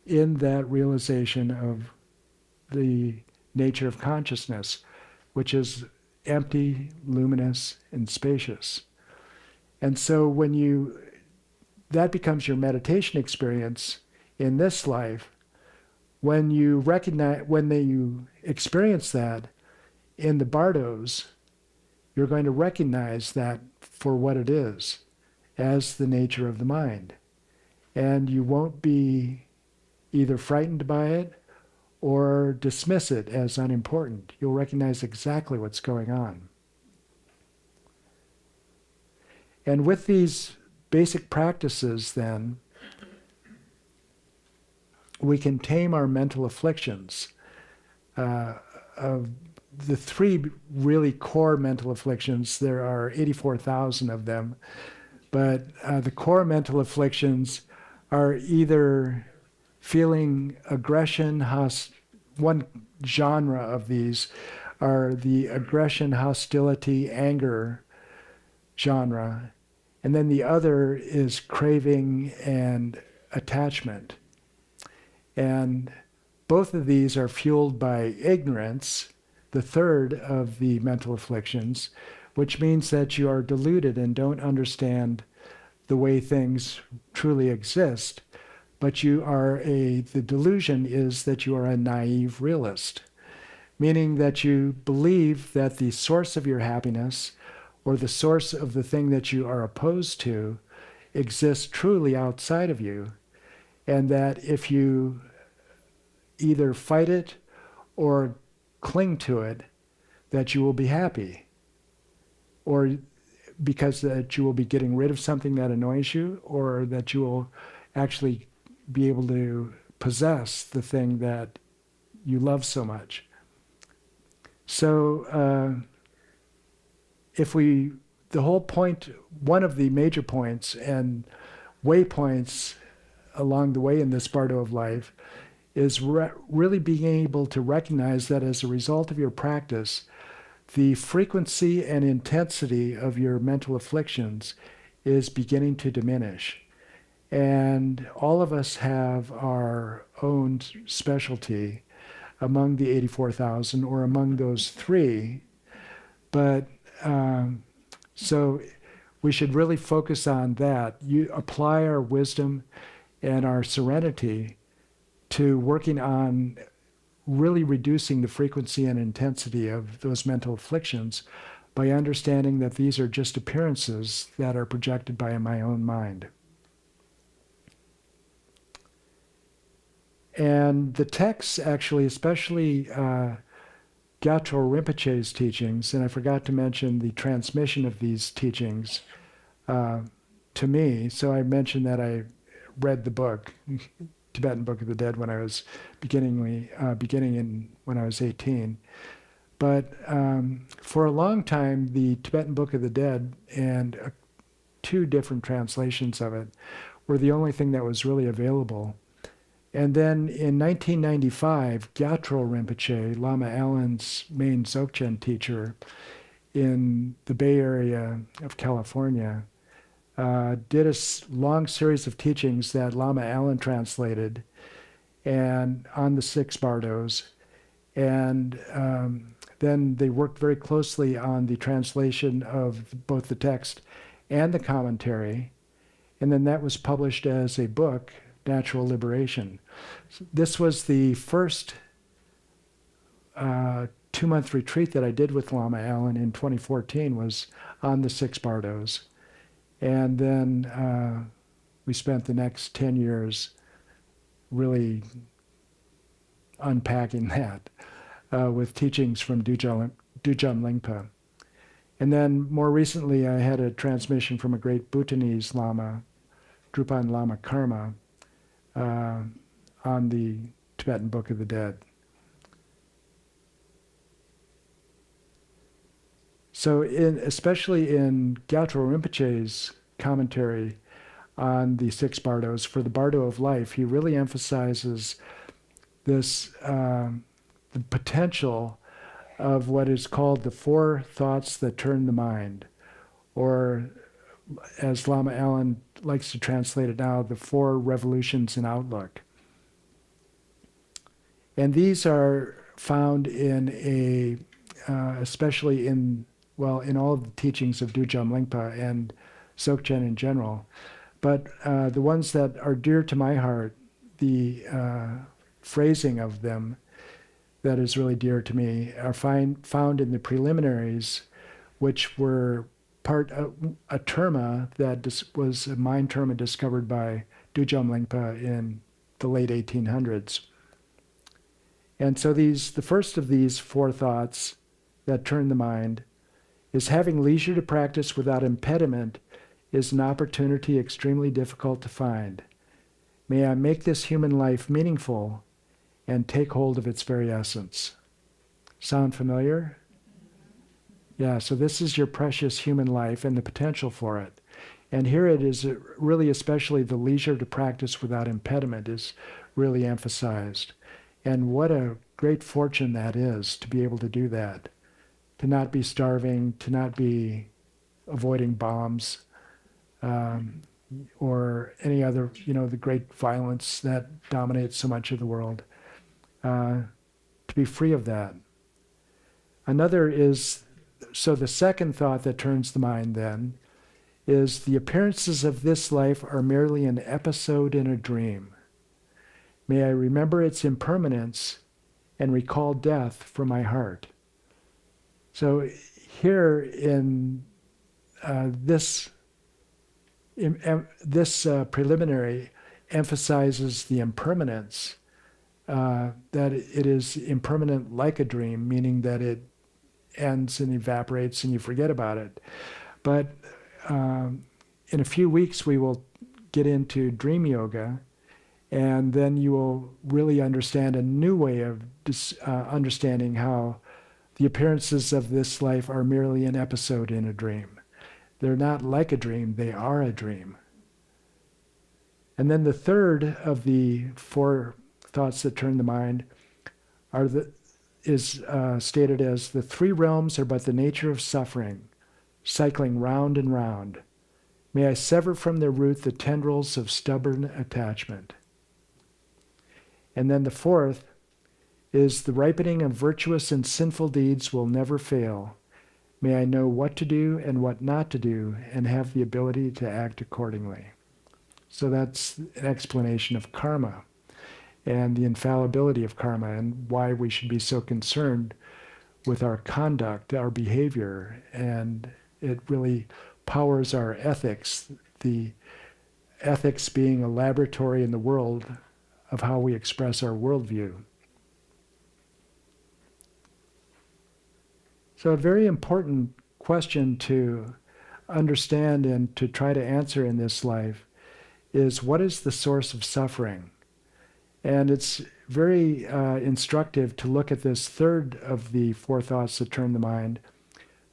in that realization of the nature of consciousness, which is empty, luminous, and spacious. And so that becomes your meditation experience in this life. When you experience that in the Bardos, you're going to recognize that for what it is, as the nature of the mind. And you won't be either frightened by it or dismiss it as unimportant. You'll recognize exactly what's going on. And with these basic practices, then, we can tame our mental afflictions. Of the 3 really core mental afflictions, there are 84,000 of them, but the core mental afflictions are either feeling aggression, one genre of these are the aggression, hostility, anger genre. And then the other is craving and attachment. And both of these are fueled by ignorance, the third of the mental afflictions, which means that you are deluded and don't understand the way things truly exist. But the delusion is that you are a naive realist, meaning that you believe that the source of your happiness or the source of the thing that you are opposed to exists truly outside of you, and that if you either fight it or cling to it, that you will be happy, or because that you will be getting rid of something that annoys you, or that you will actually be able to possess the thing that you love so much. So the whole point, one of the major points and waypoints along the way in this Bardo of life is really being able to recognize that as a result of your practice, the frequency and intensity of your mental afflictions is beginning to diminish. And all of us have our own specialty among the 84,000 or among those three. But so we should really focus on that. You apply our wisdom and our serenity to working on really reducing the frequency and intensity of those mental afflictions by understanding that these are just appearances that are projected by my own mind. And the texts actually, especially Gyatso Rinpoche's teachings, and I forgot to mention the transmission of these teachings to me. So I mentioned that I read the book, Tibetan Book of the Dead, when I was when I was 18. But for a long time, the Tibetan Book of the Dead and two different translations of it were the only thing that was really available. And then in 1995, Gyatso Rinpoche, Lama Allen's main Dzogchen teacher in the Bay Area of California, did a long series of teachings that Lama Allen translated and on the 6 Bardos. And then they worked very closely on the translation of both the text and the commentary. And then that was published as a book, Natural Liberation. This was the first 2-month retreat that I did with Lama Allen in 2014, was on the 6 Bardos. And then we spent the next 10 years really unpacking that with teachings from Dujam Lingpa. And then more recently, I had a transmission from a great Bhutanese Lama, Drupan Lama Karma, on the Tibetan Book of the Dead. So especially in Gyatso Rinpoche's commentary on the 6 Bardos, for the Bardo of Life, he really emphasizes this, the potential of what is called the 4 thoughts that turn the mind, or as Lama Allen likes to translate it now, the 4 revolutions in outlook. And these are found in especially in all of the teachings of Dujam Lingpa and Dzogchen in general. But the ones that are dear to my heart, the phrasing of them that is really dear to me, are found in the preliminaries, which were part of a terma that was a mind terma discovered by Dujam Lingpa in the late 1800s. And so the first of these 4 thoughts that turn the mind is: having leisure to practice without impediment is an opportunity extremely difficult to find. May I make this human life meaningful and take hold of its very essence. Sound familiar? Yeah, so this is your precious human life and the potential for it. And here it is really, especially the leisure to practice without impediment is really emphasized. And what a great fortune that is to be able to do that, to not be starving, to not be avoiding bombs, or any other, the great violence that dominates so much of the world, to be free of that. Another is, so the second thought that turns the mind then is the appearances of this life are merely an episode in a dream. May I remember its impermanence and recall death from my heart. So here in this preliminary emphasizes the impermanence, that it is impermanent like a dream, meaning that it ends and evaporates and you forget about it. But in a few weeks we will get into dream yoga, and then you will really understand a new way of understanding how the appearances of this life are merely an episode in a dream. They're not like a dream, they are a dream. And then the third of the four thoughts that turn the mind is stated as the three realms are but the nature of suffering, cycling round and round. May I sever from their root the tendrils of stubborn attachment. And then the fourth is the ripening of virtuous and sinful deeds will never fail. May I know what to do and what not to do and have the ability to act accordingly. So that's an explanation of karma and the infallibility of karma and why we should be so concerned with our conduct, our behavior, and it really powers our ethics, the ethics being a laboratory in the world of how we express our worldview. So a very important question to understand and to try to answer in this life is, what is the source of suffering? And it's very instructive to look at this third of the four thoughts that turn the mind.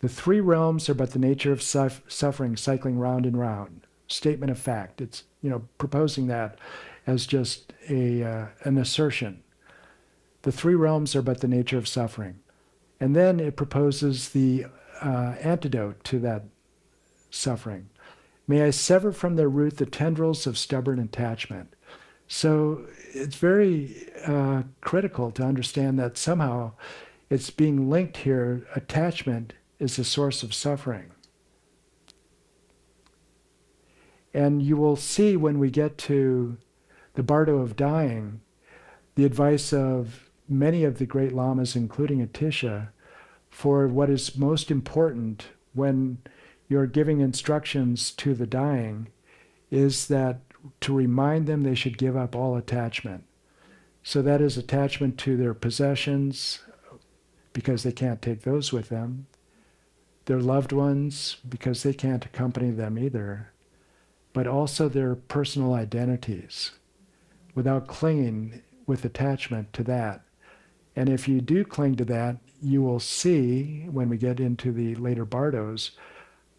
The three realms are but the nature of suffering, cycling round and round. Statement of fact. It's proposing that as just an assertion. The three realms are but the nature of suffering. And then it proposes the antidote to that suffering. May I sever from their root the tendrils of stubborn attachment. So it's very critical to understand that somehow it's being linked here. Attachment is the source of suffering. And you will see when we get to the Bardo of Dying, the advice of many of the great lamas, including Atisha, for what is most important when you're giving instructions to the dying is that to remind them they should give up all attachment. So that is attachment to their possessions, because they can't take those with them, their loved ones, because they can't accompany them either, but also their personal identities, without clinging with attachment to that. And if you do cling to that, you will see, when we get into the later Bardos,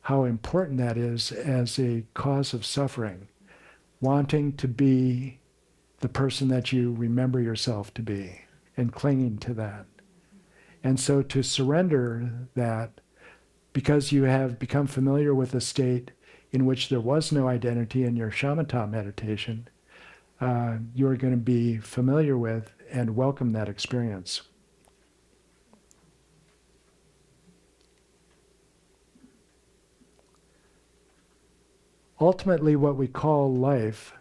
how important that is as a cause of suffering, wanting to be the person that you remember yourself to be, and clinging to that. And so to surrender that, because you have become familiar with a state in which there was no identity in your shamatha meditation, you're going to be familiar with and welcome that experience. Ultimately, what we call life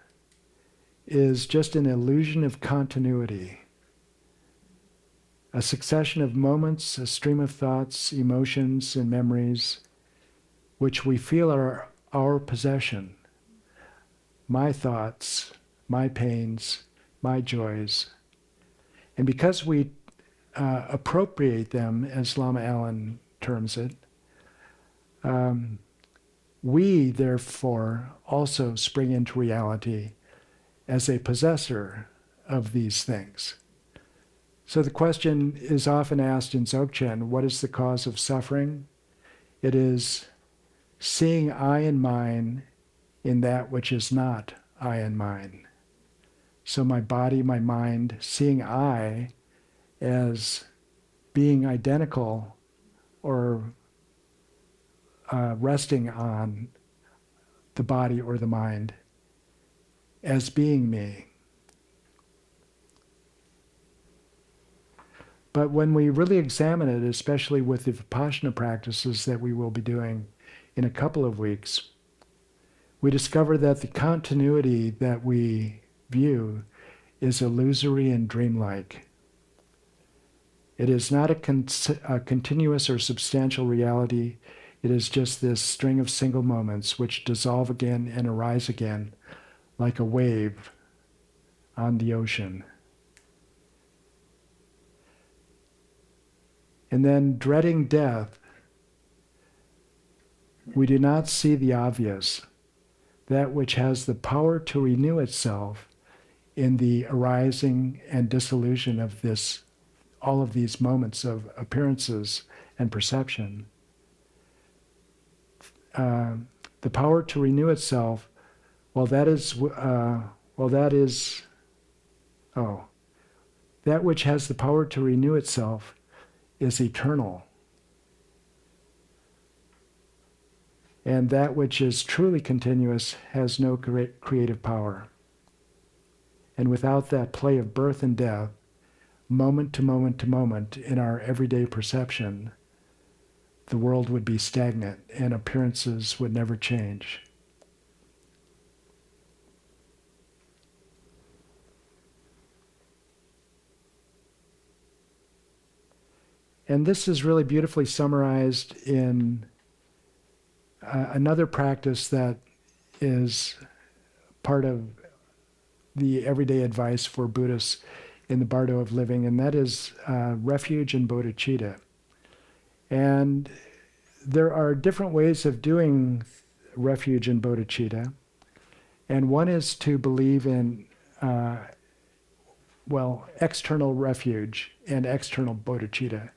is just an illusion of continuity, a succession of moments, a stream of thoughts, emotions, and memories, which we feel are our possession. My thoughts, my pains, my joys. And because we appropriate them, as Lama Allen terms it, we, therefore, also spring into reality as a possessor of these things. So the question is often asked in Dzogchen, what is the cause of suffering? It is seeing I and mine in that which is not I and mine. So my body, my mind, seeing I as being identical or resting on the body or the mind as being me. But when we really examine it, especially with the Vipassana practices that we will be doing in a couple of weeks, we discover that the continuity that we view is illusory and dreamlike. It is not a continuous or substantial reality. It is just this string of single moments which dissolve again and arise again like a wave on the ocean. And then, dreading death, we do not see the obvious, that which has the power to renew itself in the arising and dissolution of this, all of these moments of appearances and perception. The power to renew itself, that which has the power to renew itself is eternal. And that which is truly continuous has no creative power. And without that play of birth and death, moment to moment to moment in our everyday perception, the world would be stagnant and appearances would never change. And this is really beautifully summarized in another practice that is part of the everyday advice for Buddhists in the Bardo of Living, and that is refuge and bodhicitta. And there are different ways of doing refuge and bodhicitta. And one is to believe in, external refuge and external bodhicitta,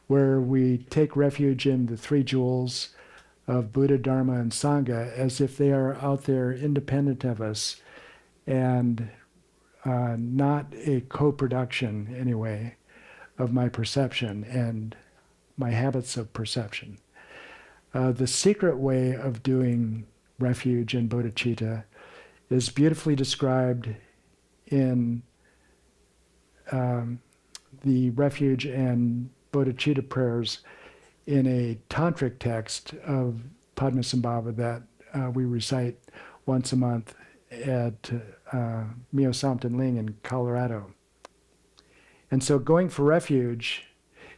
where we take refuge in the three jewels of Buddha, Dharma, and Sangha as if they are out there independent of us and not a co-production, anyway, of my perception and my habits of perception. The secret way of doing refuge and bodhicitta is beautifully described in the refuge and bodhicitta prayers in a tantric text of Padmasambhava that we recite once a month at Mio Samten Ling in Colorado. And so going for refuge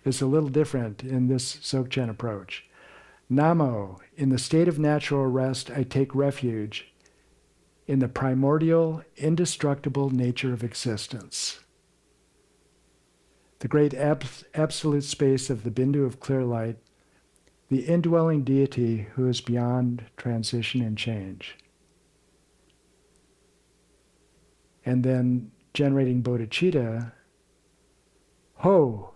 is a little different in this Dzogchen approach. Namo, in the state of natural rest, I take refuge in the primordial, indestructible nature of existence. The great absolute space of the Bindu of clear light, the indwelling deity who is beyond transition and change. And then generating bodhicitta, ho,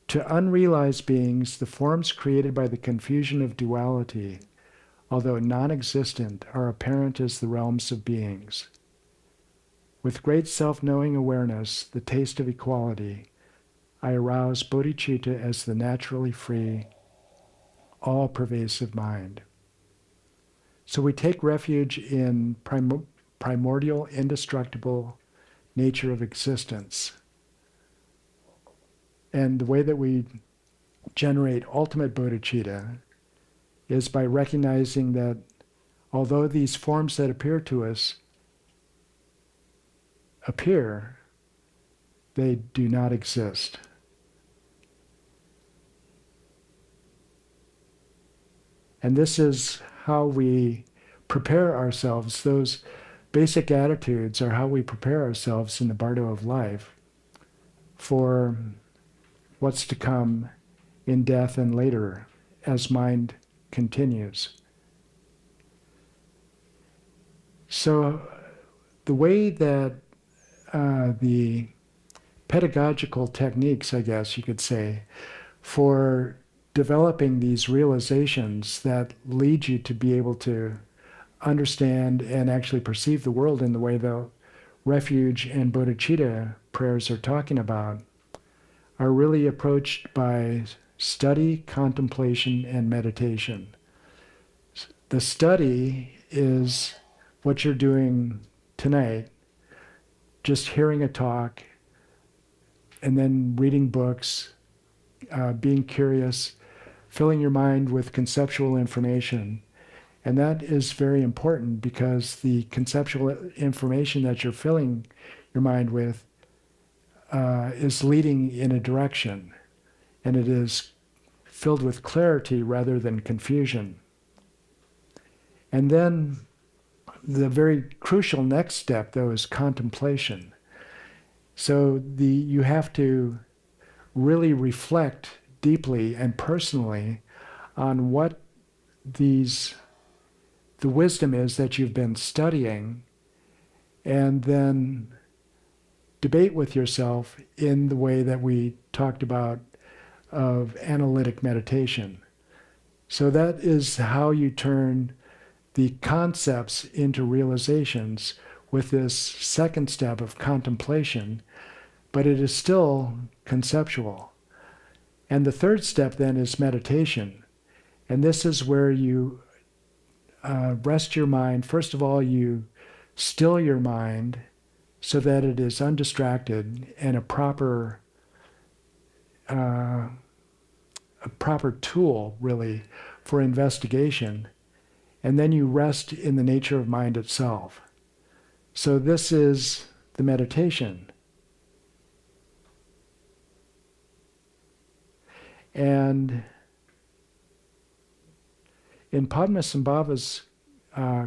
to unrealized beings, the forms created by the confusion of duality, although non-existent, are apparent as the realms of beings. With great self-knowing awareness, the taste of equality, I arouse bodhicitta as the naturally free, all-pervasive mind. So we take refuge in primordial, indestructible nature of existence. And the way that we generate ultimate bodhicitta is by recognizing that although these forms that appear to us appear, they do not exist. And this is how we prepare ourselves. Those basic attitudes are how we prepare ourselves in the Bardo of life for what's to come in death and later as mind continues. So the way that the pedagogical techniques, I guess you could say, for developing these realizations that lead you to be able to understand and actually perceive the world in the way the refuge and bodhicitta prayers are talking about are really approached by study, contemplation, and meditation. The study is what you're doing tonight, just hearing a talk, and then reading books, being curious, filling your mind with conceptual information. And that is very important because the conceptual information that you're filling your mind with is leading in a direction, and it is filled with clarity rather than confusion. And then the very crucial next step, though, is contemplation. So you have to really reflect deeply and personally on what the wisdom is that you've been studying, and then debate with yourself in the way that we talked about of analytic meditation. So that is how you turn the concepts into realizations with this second step of contemplation, but it is still conceptual. And the third step then is meditation. And this is where you rest your mind. First of all, you still your mind so that it is undistracted and a proper tool, really, for investigation. And then you rest in the nature of mind itself. So this is the meditation. And in Padmasambhava's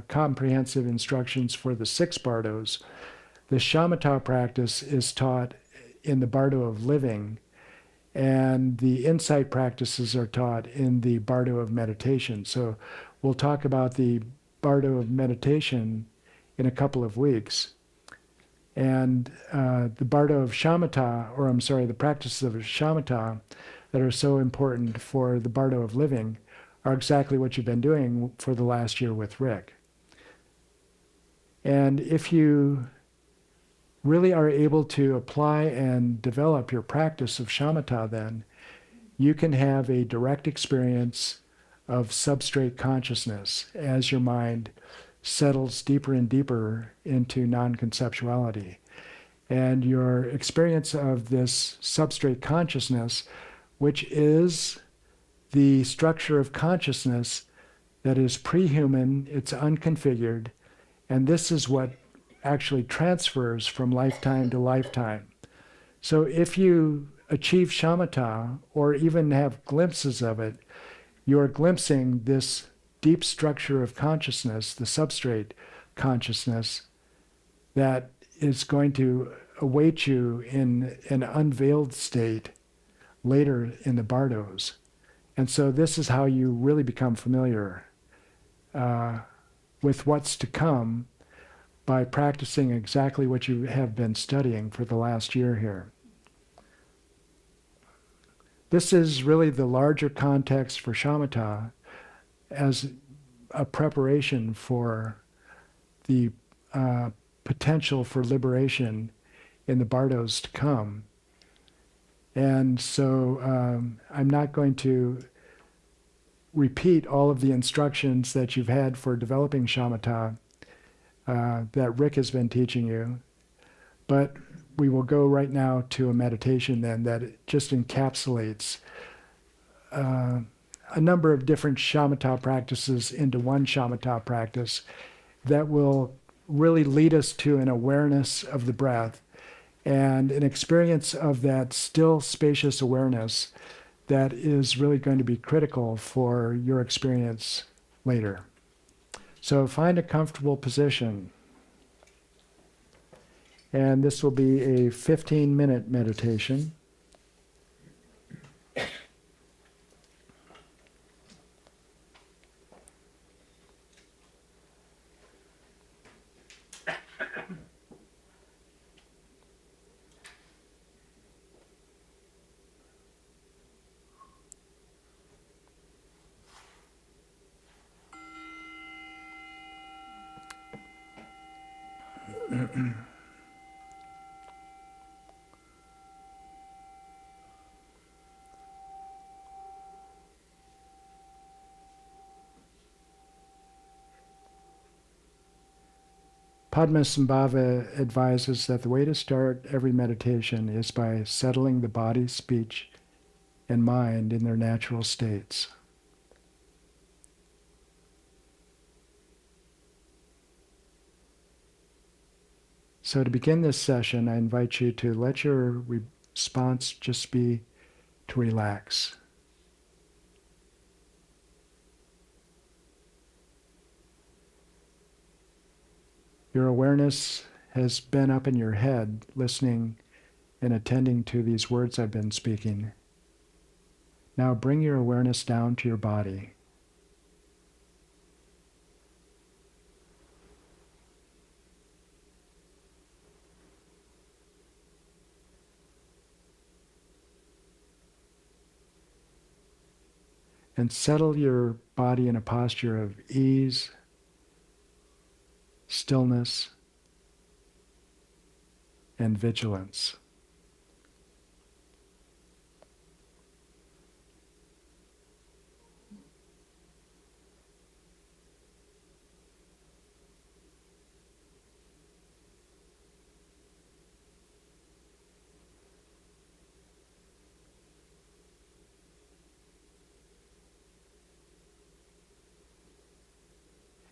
comprehensive instructions for the 6 Bardos, the shamatha practice is taught in the Bardo of Living, and the insight practices are taught in the Bardo of Meditation. So we'll talk about the Bardo of Meditation in a couple of weeks. And the Bardo of Shamatha, the practices of Shamatha that are so important for the Bardo of Living are exactly what you've been doing for the last year with Rick. And if you really are able to apply and develop your practice of shamatha, then you can have a direct experience of substrate consciousness as your mind settles deeper and deeper into non-conceptuality. And your experience of this substrate consciousness, which is the structure of consciousness that is pre-human, it's unconfigured, and this is what actually transfers from lifetime to lifetime. So if you achieve shamatha, or even have glimpses of it, you're glimpsing this deep structure of consciousness, the substrate consciousness, that is going to await you in an unveiled state later in the Bardos. And so this is how you really become familiar with what's to come by practicing exactly what you have been studying for the last year here. This is really the larger context for shamatha as a preparation for the potential for liberation in the Bardos to come. And so I'm not going to repeat all of the instructions that you've had for developing shamatha that Rick has been teaching you, but we will go right now to a meditation then that just encapsulates a number of different shamatha practices into one shamatha practice that will really lead us to an awareness of the breath and an experience of that still spacious awareness that is really going to be critical for your experience later. So find a comfortable position. And this will be a 15-minute meditation. Padmasambhava advises that the way to start every meditation is by settling the body, speech, and mind in their natural states. So to begin this session, I invite you to let your response just be to relax. Your awareness has been up in your head, listening and attending to these words I've been speaking. Now bring your awareness down to your body. And settle your body in a posture of ease, stillness, and vigilance.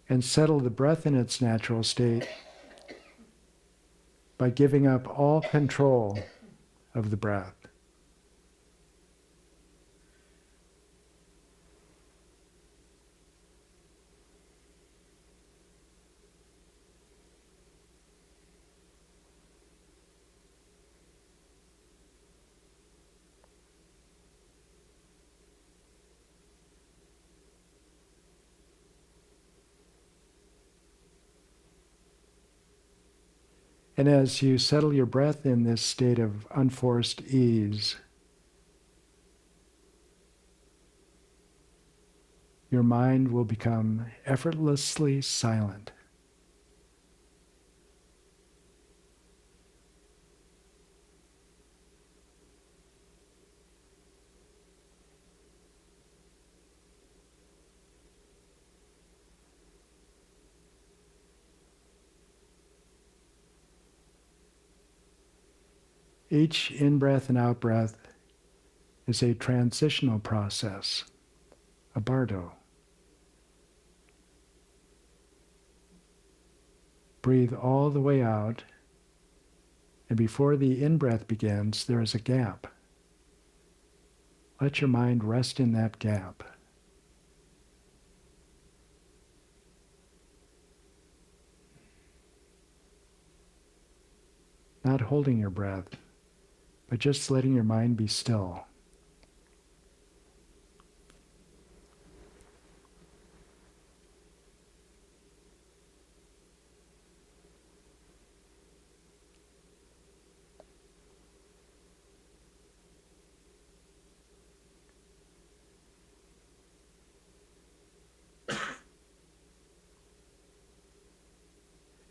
And settle the breath in its natural state by giving up all control of the breath. And as you settle your breath in this state of unforced ease, your mind will become effortlessly silent. Each in-breath and out-breath is a transitional process, a bardo. Breathe all the way out, and before the in-breath begins, there is a gap. Let your mind rest in that gap. Not holding your breath, but just letting your mind be still.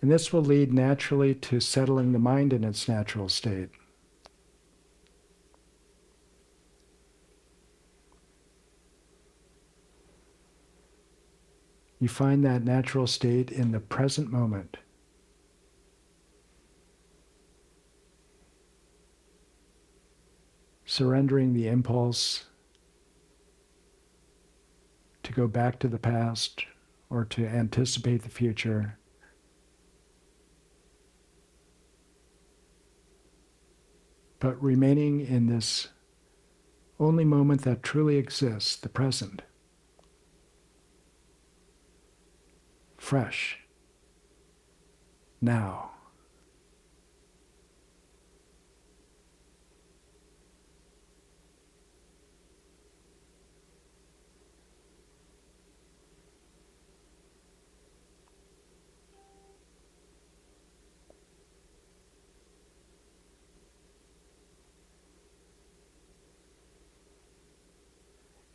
And this will lead naturally to settling the mind in its natural state. You find that natural state in the present moment. Surrendering the impulse to go back to the past or to anticipate the future. But remaining in this only moment that truly exists, the present. Fresh. Now.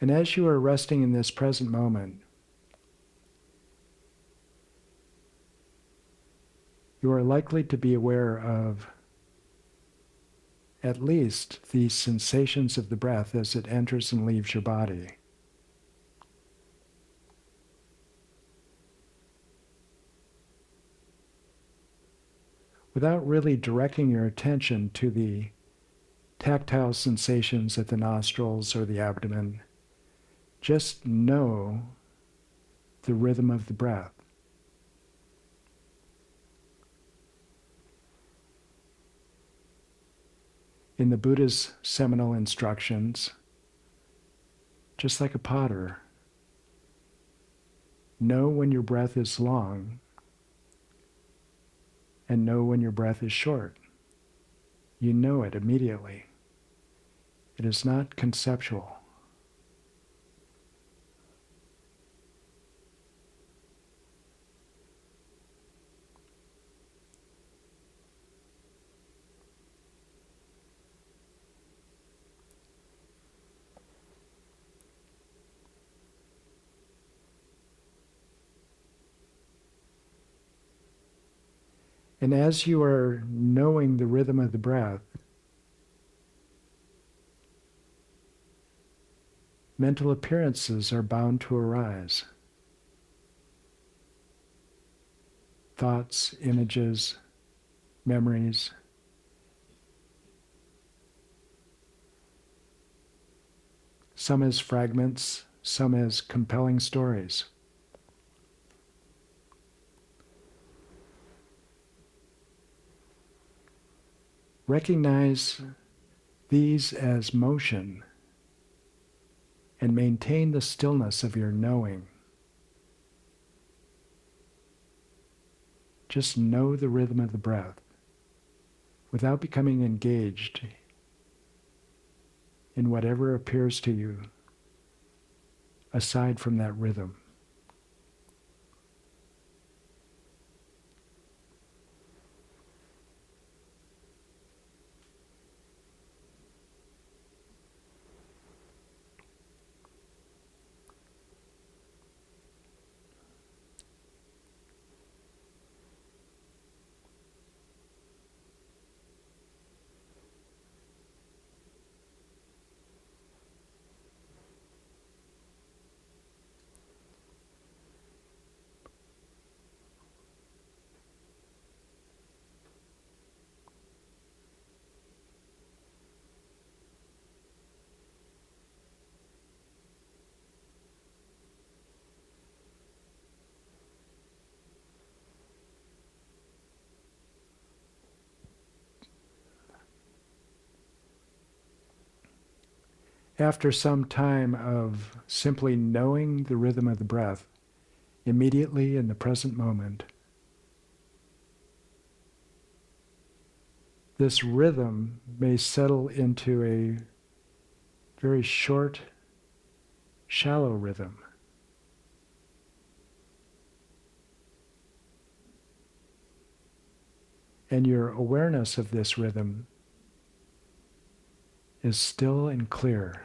And as you are resting in this present moment, you are likely to be aware of at least the sensations of the breath as it enters and leaves your body. without really directing your attention to the tactile sensations at the nostrils or the abdomen. Just know the rhythm of the breath. In the Buddha's seminal instructions, just like a potter, know when your breath is long and know when your breath is short. You know it immediately. It is not conceptual. And as you are knowing the rhythm of the breath, mental appearances are bound to arise. Thoughts, images, memories. Some as fragments, some as compelling stories. Recognize these as motion and maintain the stillness of your knowing. Just know the rhythm of the breath without becoming engaged in whatever appears to you aside from that rhythm. After some time of simply knowing the rhythm of the breath, immediately in the present moment, this rhythm may settle into a very short, shallow rhythm. And your awareness of this rhythm is still and clear.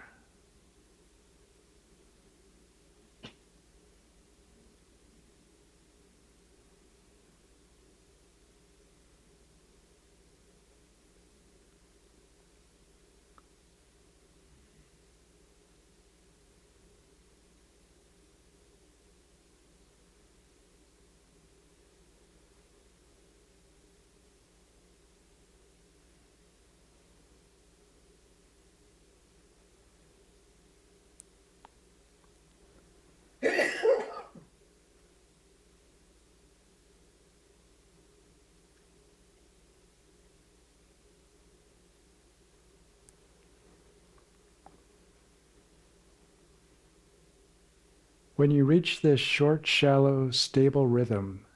When you reach this short, shallow, stable rhythm,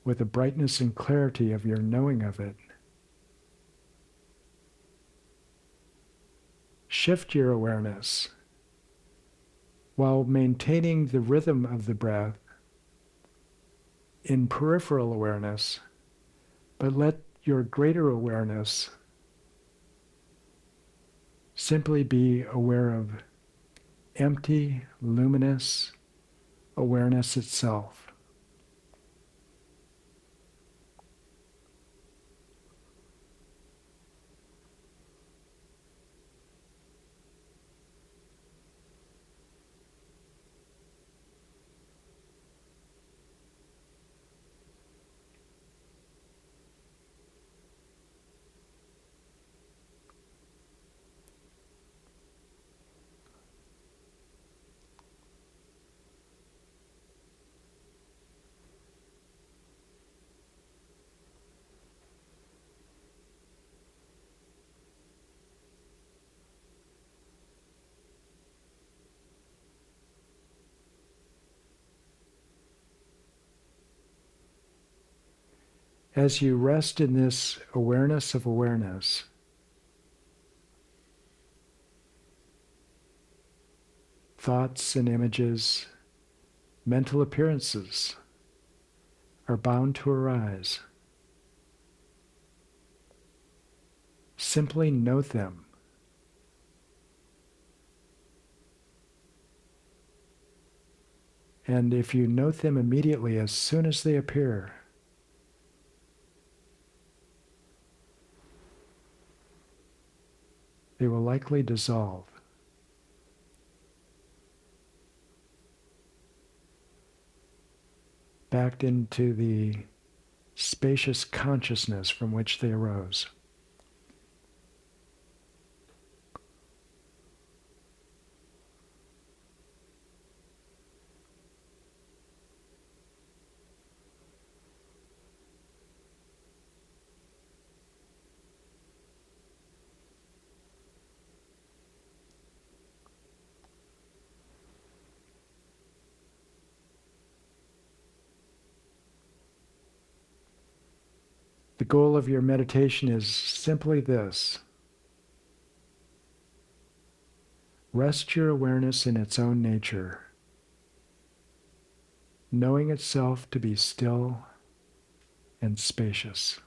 with the brightness and clarity of your knowing of it, shift your awareness while maintaining the rhythm of the breath in peripheral awareness, but let your greater awareness simply be aware of empty, luminous awareness itself. As you rest in this awareness of awareness, thoughts and images, mental appearances are bound to arise. Simply note them. And if you note them immediately as soon as they appear, they will likely dissolve. Back into the spacious consciousness from which they arose. The goal of your meditation is simply this. Rest your awareness in its own nature, knowing itself to be still and spacious.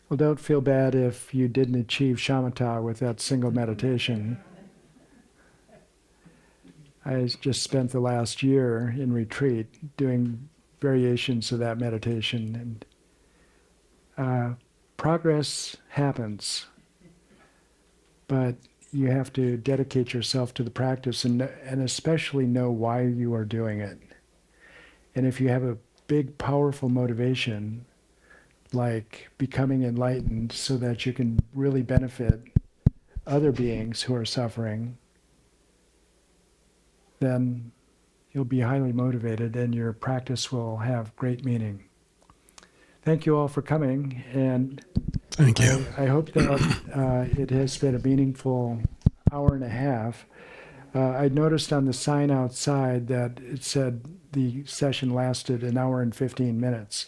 Well, don't feel bad if you didn't achieve shamatha with that single meditation. I just spent the last year in retreat doing variations of that meditation, and progress happens, but you have to dedicate yourself to the practice and especially know why you are doing it. And if you have a big, powerful motivation, like becoming enlightened so that you can really benefit other beings who are suffering, then you'll be highly motivated and your practice will have great meaning. Thank you all for coming, and Thank you. I hope that it has been a meaningful hour and a half. I noticed on the sign outside that it said the session lasted an hour and 15 minutes.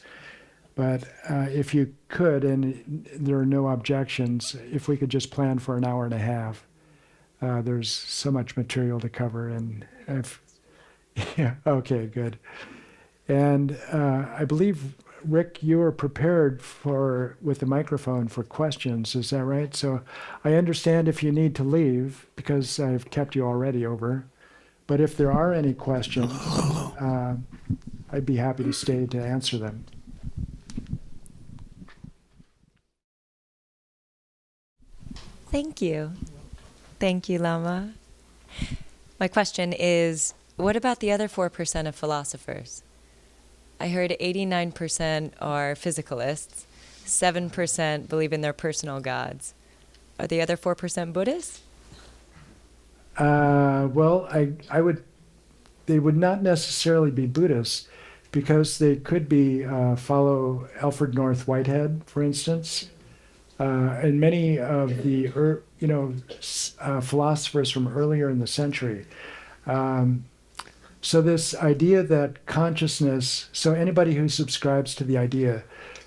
But if you could, and there are no objections, if we could just plan for an hour and a half. There's so much material to cover, and yeah, okay, good. And I believe, Rick, you are prepared with the microphone for questions, is that right? So I understand if you need to leave, because I've kept you already over. But if there are any questions, I'd be happy to stay to answer them. Thank you. Thank you, Lama. My question is, what about the other 4% of philosophers? I heard 89% are physicalists, 7% believe in their personal gods. Are the other 4% Buddhists? Well, they would not necessarily be Buddhists, because they could be follow Alfred North Whitehead, for instance, and many of the philosophers from earlier in the century. So this idea that consciousness, so anybody who subscribes to the idea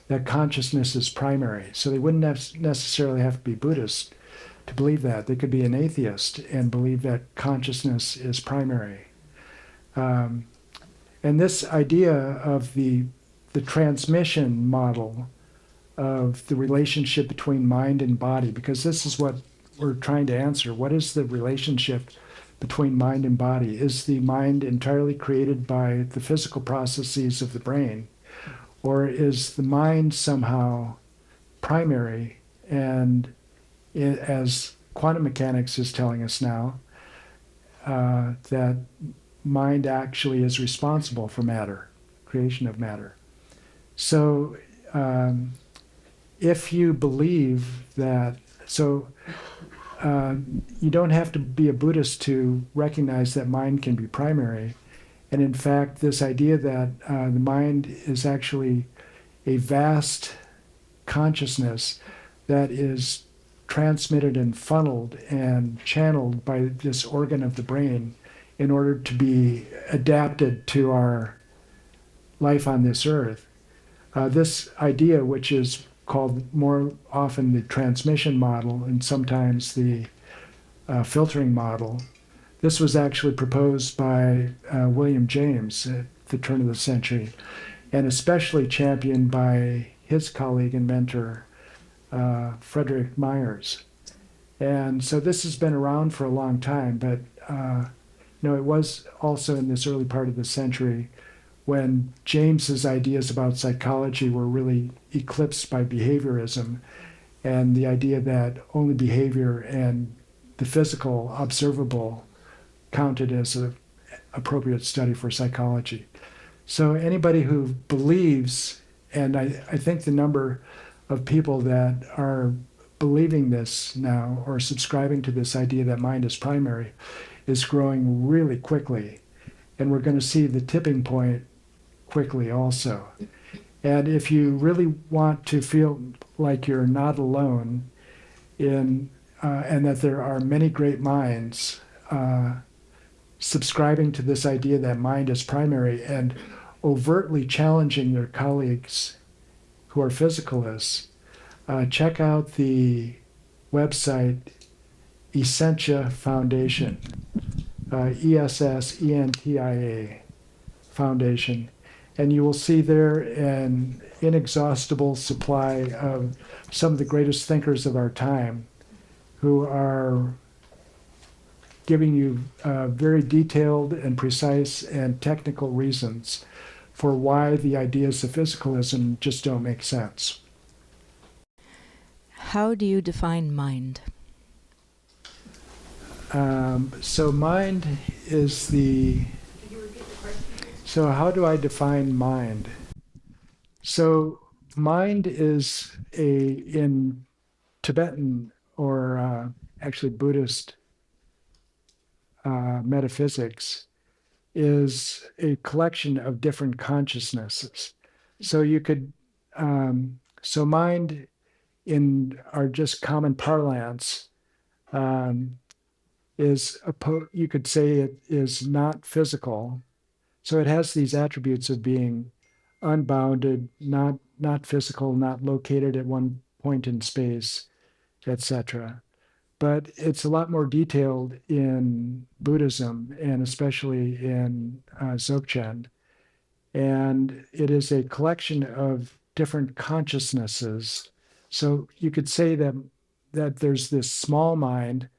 that consciousness is primary, so they wouldn't necessarily have to be Buddhist to believe that. They could be an atheist and believe that consciousness is primary. And this idea of the transmission model of the relationship between mind and body, because this is what we're trying to answer. What is the relationship between mind and body? Is the mind entirely created by the physical processes of the brain? Or is the mind somehow primary? And as quantum mechanics is telling us now, that mind actually is responsible for matter, creation of matter. So if you believe that, you don't have to be a Buddhist to recognize that mind can be primary. And in fact, this idea that the mind is actually a vast consciousness that is transmitted and funneled and channeled by this organ of the brain in order to be adapted to our life on this earth. This idea, which is called more often the transmission model and sometimes the filtering model, this was actually proposed by William James at the turn of the century, and especially championed by his colleague and mentor, Frederick Myers. And so this has been around for a long time, but it was also in this early part of the century when James's ideas about psychology were really eclipsed by behaviorism and the idea that only behavior and the physical observable counted as an appropriate study for psychology. So anybody who believes, and I think the number of people that are believing this now or subscribing to this idea that mind is primary is growing really quickly. And we're going to see the tipping point quickly also. And if you really want to feel like you're not alone and that there are many great minds subscribing to this idea that mind is primary and overtly challenging their colleagues who are physicalists, check out the website Essentia Foundation, ESSENTIA Foundation. And you will see there an inexhaustible supply of some of the greatest thinkers of our time who are giving you very detailed and precise and technical reasons for why the ideas of physicalism just don't make sense. how do you define mind? So mind is the... Can you repeat the question? So how do I define mind? So mind is in Tibetan or actually Buddhist metaphysics, is a collection of different consciousnesses. So you could, so mind in our just common parlance you could say it is not physical. So it has these attributes of being unbounded, not physical, not located at one point in space, etc. But it's a lot more detailed in Buddhism and especially in Dzogchen. And it is a collection of different consciousnesses. So you could say that there's this small mind,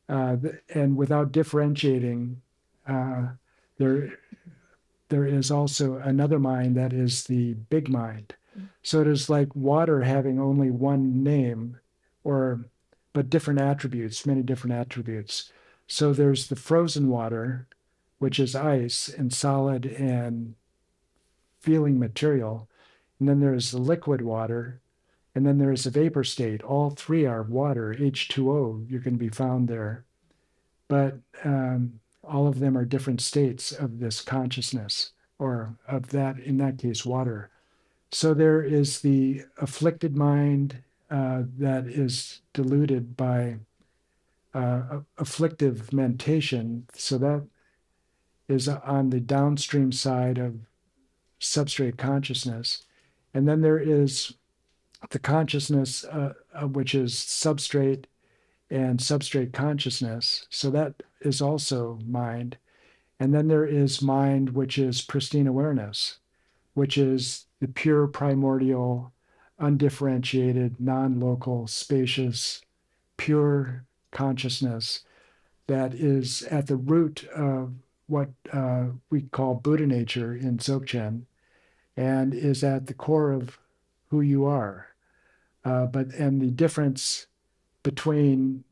and without differentiating, there is also another mind that is the big mind. So it is like water having only one name, but different attributes, many different attributes. So there's the frozen water, which is ice and solid and feeling material. And then there's the liquid water, and then there's the vapor state. All three are water, H2O, you can be found there. But all of them are different states of this consciousness, or of that, in that case, water. So there is the afflicted mind that is deluded by afflictive mentation. So that is on the downstream side of substrate consciousness. And then there is the consciousness, which is substrate and substrate consciousness. So that is also mind. And then there is mind, which is pristine awareness, which is the pure primordial, undifferentiated, non-local, spacious, pure consciousness that is at the root of what we call Buddha nature in Dzogchen, and is at the core of who you are. And the difference between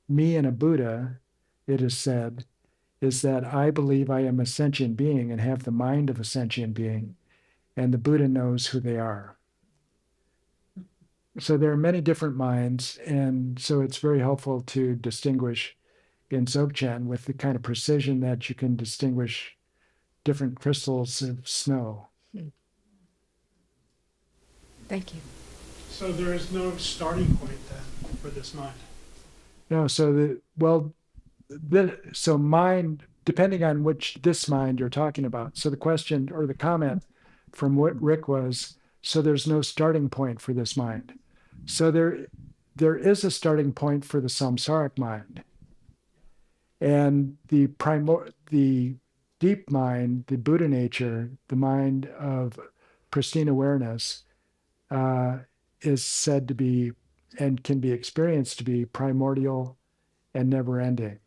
me and a Buddha, it is said, is that I believe I am a sentient being and have the mind of a sentient being, and the Buddha knows who they are. So there are many different minds, and so it's very helpful to distinguish in Dzogchen with the kind of precision that you can distinguish different crystals of snow. Thank you. So there is no starting point then for this mind. No, so so mind, depending on this mind you're talking about. So the question or the comment from what Rick was, so there's no starting point for this mind. So there is a starting point for the samsaric mind. And the deep mind, the Buddha nature, the mind of pristine awareness, is said to be and can be experienced to be primordial and never ending.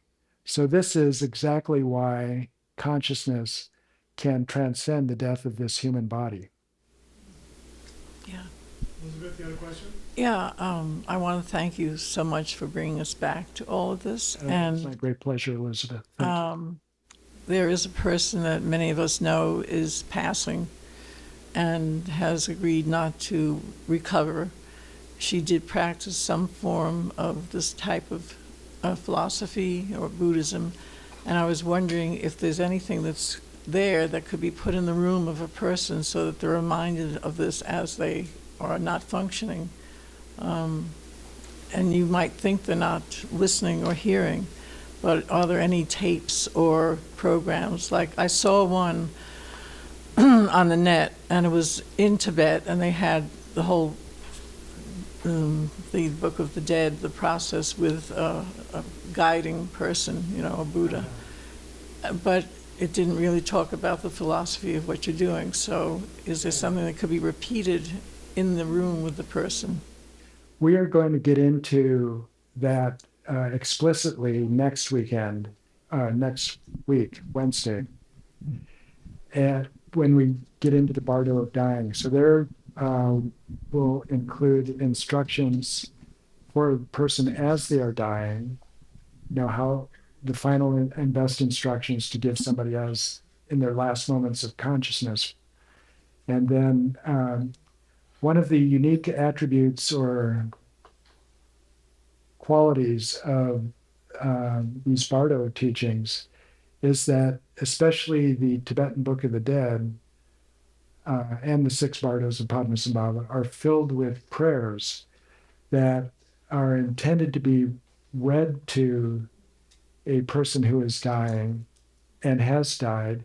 So this is exactly why consciousness can transcend the death of this human body. Yeah. Elizabeth, you had a question? Yeah, I want to thank you so much for bringing us back to all of this. It's my great pleasure, Elizabeth. Thank you. There is a person that many of us know is passing and has agreed not to recover. She did practice some form of this type of philosophy or Buddhism, and I was wondering if there's anything that's there that could be put in the room of a person so that they're reminded of this as they are not functioning. And you might think they're not listening or hearing, but are there any tapes or programs? Like I saw one on the net, and it was in Tibet, and they had the whole the Book of the Dead, the process with a guiding person, a Buddha. But it didn't really talk about the philosophy of what you're doing. So is there something that could be repeated in the room with the person? We are going to get into that explicitly next week, Wednesday, and when we get into the Bardo of Dying. So uh, will include instructions for the person as they are dying, how the final and best instructions to give somebody else in their last moments of consciousness. And then one of the unique attributes or qualities of these Bardo teachings is that, especially the Tibetan Book of the Dead and the six Bardos of Padmasambhava, are filled with prayers that are intended to be read to a person who is dying and has died,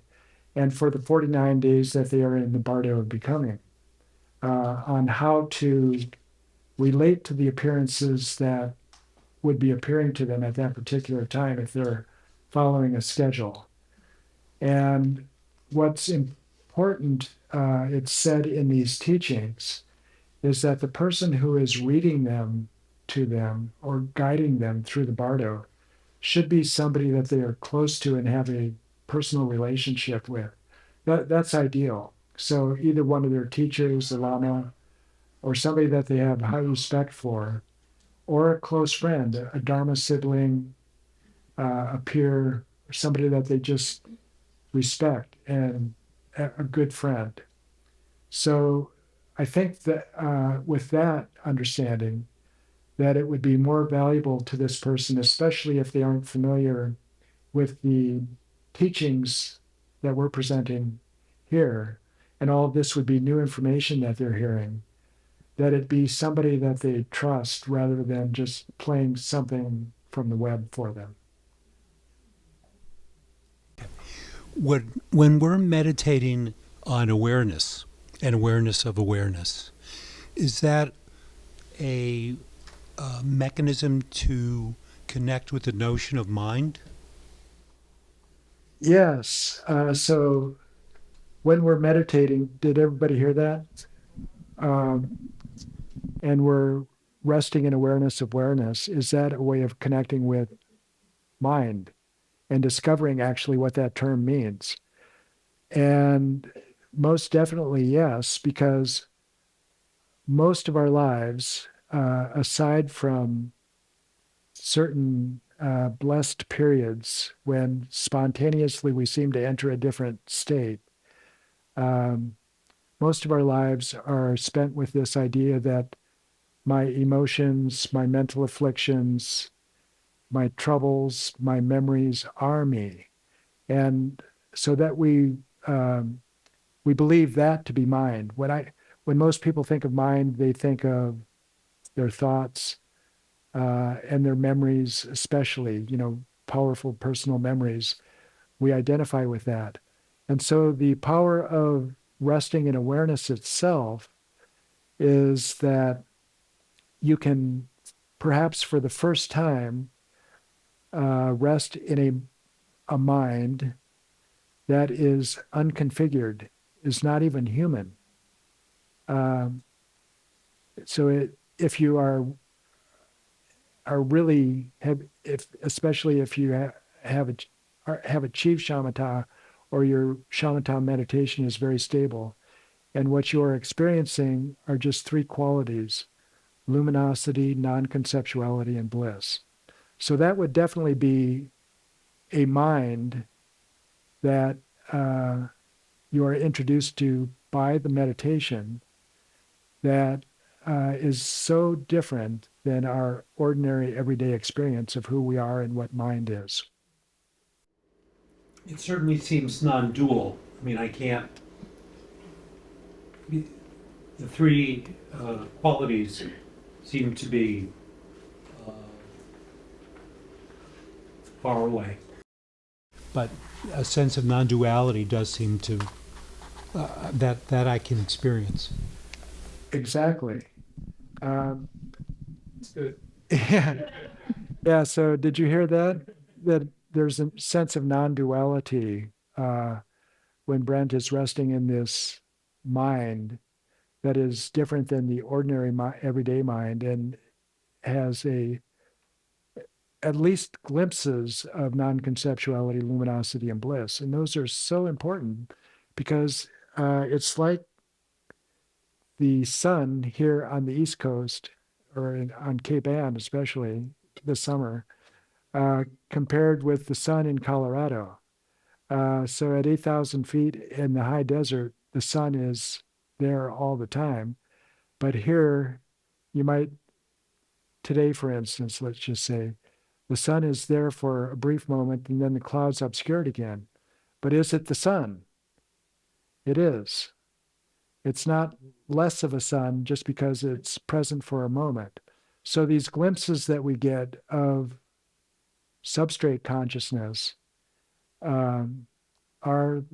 and for the 49 days that they are in the Bardo of Becoming, on how to relate to the appearances that would be appearing to them at that particular time if they're following a schedule. And what's important, it's said in these teachings, is that the person who is reading them to them or guiding them through the Bardo should be somebody that they are close to and have a personal relationship with. That's ideal. So either one of their teachers, the Lama, or somebody that they have high respect for, or a close friend, a Dharma sibling, a peer, or somebody that they just respect, and a good friend. So I think that with that understanding, that it would be more valuable to this person, especially if they aren't familiar with the teachings that we're presenting here, and all of this would be new information that they're hearing, that it be somebody that they trust rather than just playing something from the web for them. When we're meditating on awareness and awareness of awareness, is that a mechanism to connect with the notion of mind? Yes. So when we're meditating, did everybody hear that? And we're resting in awareness of awareness. Is that a way of connecting with mind and discovering actually what that term means? And most definitely yes, because most of our lives, aside from certain blessed periods when spontaneously we seem to enter a different state, most of our lives are spent with this idea that my emotions, my mental afflictions, my troubles, my memories are me. And so that we believe that to be mind. When most people think of mind, they think of their thoughts and their memories, especially, powerful personal memories. We identify with that. And so the power of resting in awareness itself is that you can perhaps for the first time rest in a mind that is unconfigured, is not even human. If you are really especially if you have achieved shamatha, or your shamatha meditation is very stable, and what you are experiencing are just three qualities: luminosity, non-conceptuality, and bliss. So that would definitely be a mind that you are introduced to by the meditation that is so different than our ordinary everyday experience of who we are and what mind is. It certainly seems non-dual. I mean, I can't. The three qualities seem to be far away. But a sense of non-duality does seem to that I can experience. Exactly. Yeah. Yeah. So did you hear that? That there's a sense of non-duality when Brent is resting in this mind that is different than the ordinary everyday mind, and has at least glimpses of non-conceptuality, luminosity, and bliss. And those are so important because it's like the sun here on the East Coast, or on Cape Ann especially this summer, compared with the sun in Colorado. So at 8,000 feet in the high desert, the sun is there all the time. But here, you might, today, for instance, let's just say, the sun is there for a brief moment and then the clouds obscure it again. But is it the sun? It is. It's not less of a sun just because it's present for a moment. So these glimpses that we get of substrate consciousness are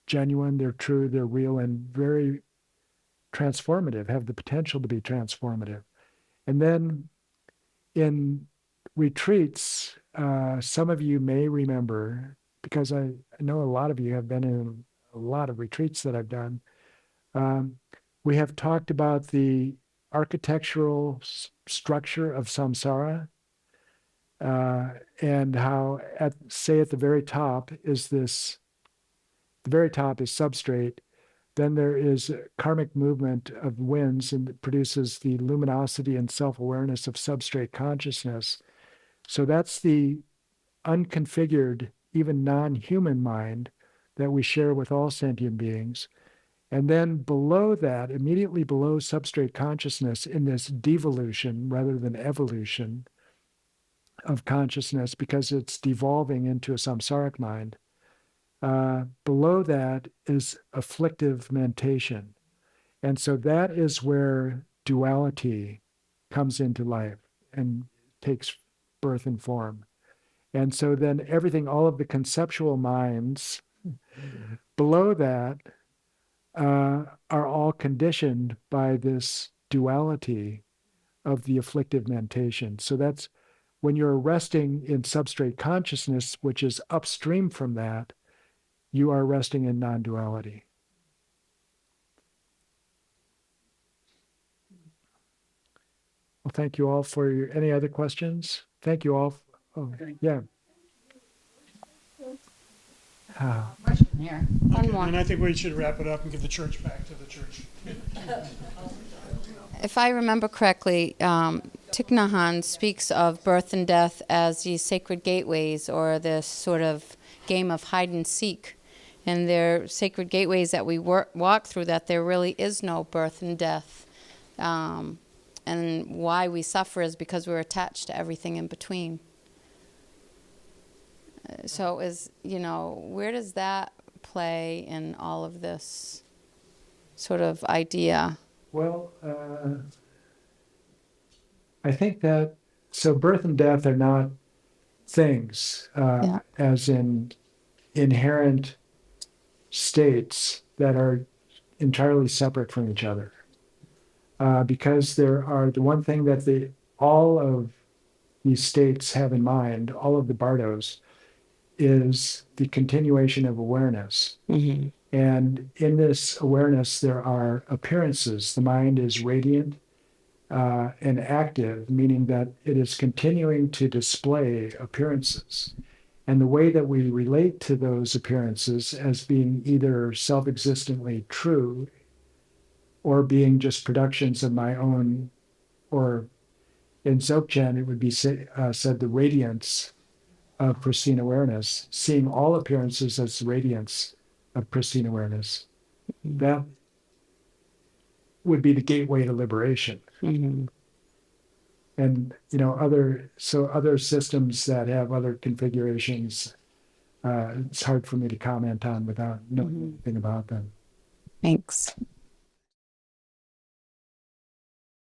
genuine, they're true, they're real, and very transformative, have the potential to be transformative. And then in retreats, some of you may remember, because I know a lot of you have been in a lot of retreats that I've done, we have talked about the architectural structure of samsara, and how at the very top is substrate. Then there is a karmic movement of winds, and it produces the luminosity and self-awareness of substrate consciousness. So that's the unconfigured, even non-human mind that we share with all sentient beings. And then below that, immediately below substrate consciousness, in this devolution rather than evolution of consciousness, because it's devolving into a samsaric mind, below that is afflictive mentation. And so that is where duality comes into life and takes birth and form. And so then everything, all of the conceptual minds below that are all conditioned by this duality of the afflictive mentation. So that's when you're resting in substrate consciousness, which is upstream from that, you are resting in non-duality. Well, thank you all for any other questions? Thank you all. Yeah. Question here. One Okay, more. and I think we should wrap it up and give the church back to the church. If I remember correctly, Thich Nhat Hanh speaks of birth and death as these sacred gateways, or this sort of game of hide and seek. And they're sacred gateways that we walk through, that there really is no birth and death. And why we suffer is because we're attached to everything in between. So where does that play in all of this sort of idea? Well, I think that, so birth and death are not things, as in inherent states that are entirely separate from each other. Because there are, the one thing that all of these states have in mind, all of the Bardos, is the continuation of awareness. Mm-hmm. And in this awareness, there are appearances. The mind is radiant and active, meaning that it is continuing to display appearances. And the way that we relate to those appearances as being either self-existently true or being just productions of my own, or in Dzogchen, it would be said the radiance of pristine awareness, seeing all appearances as radiance of pristine awareness. That would be the gateway to liberation. Mm-hmm. And other systems that have other configurations, it's hard for me to comment on without knowing anything about them. Thanks.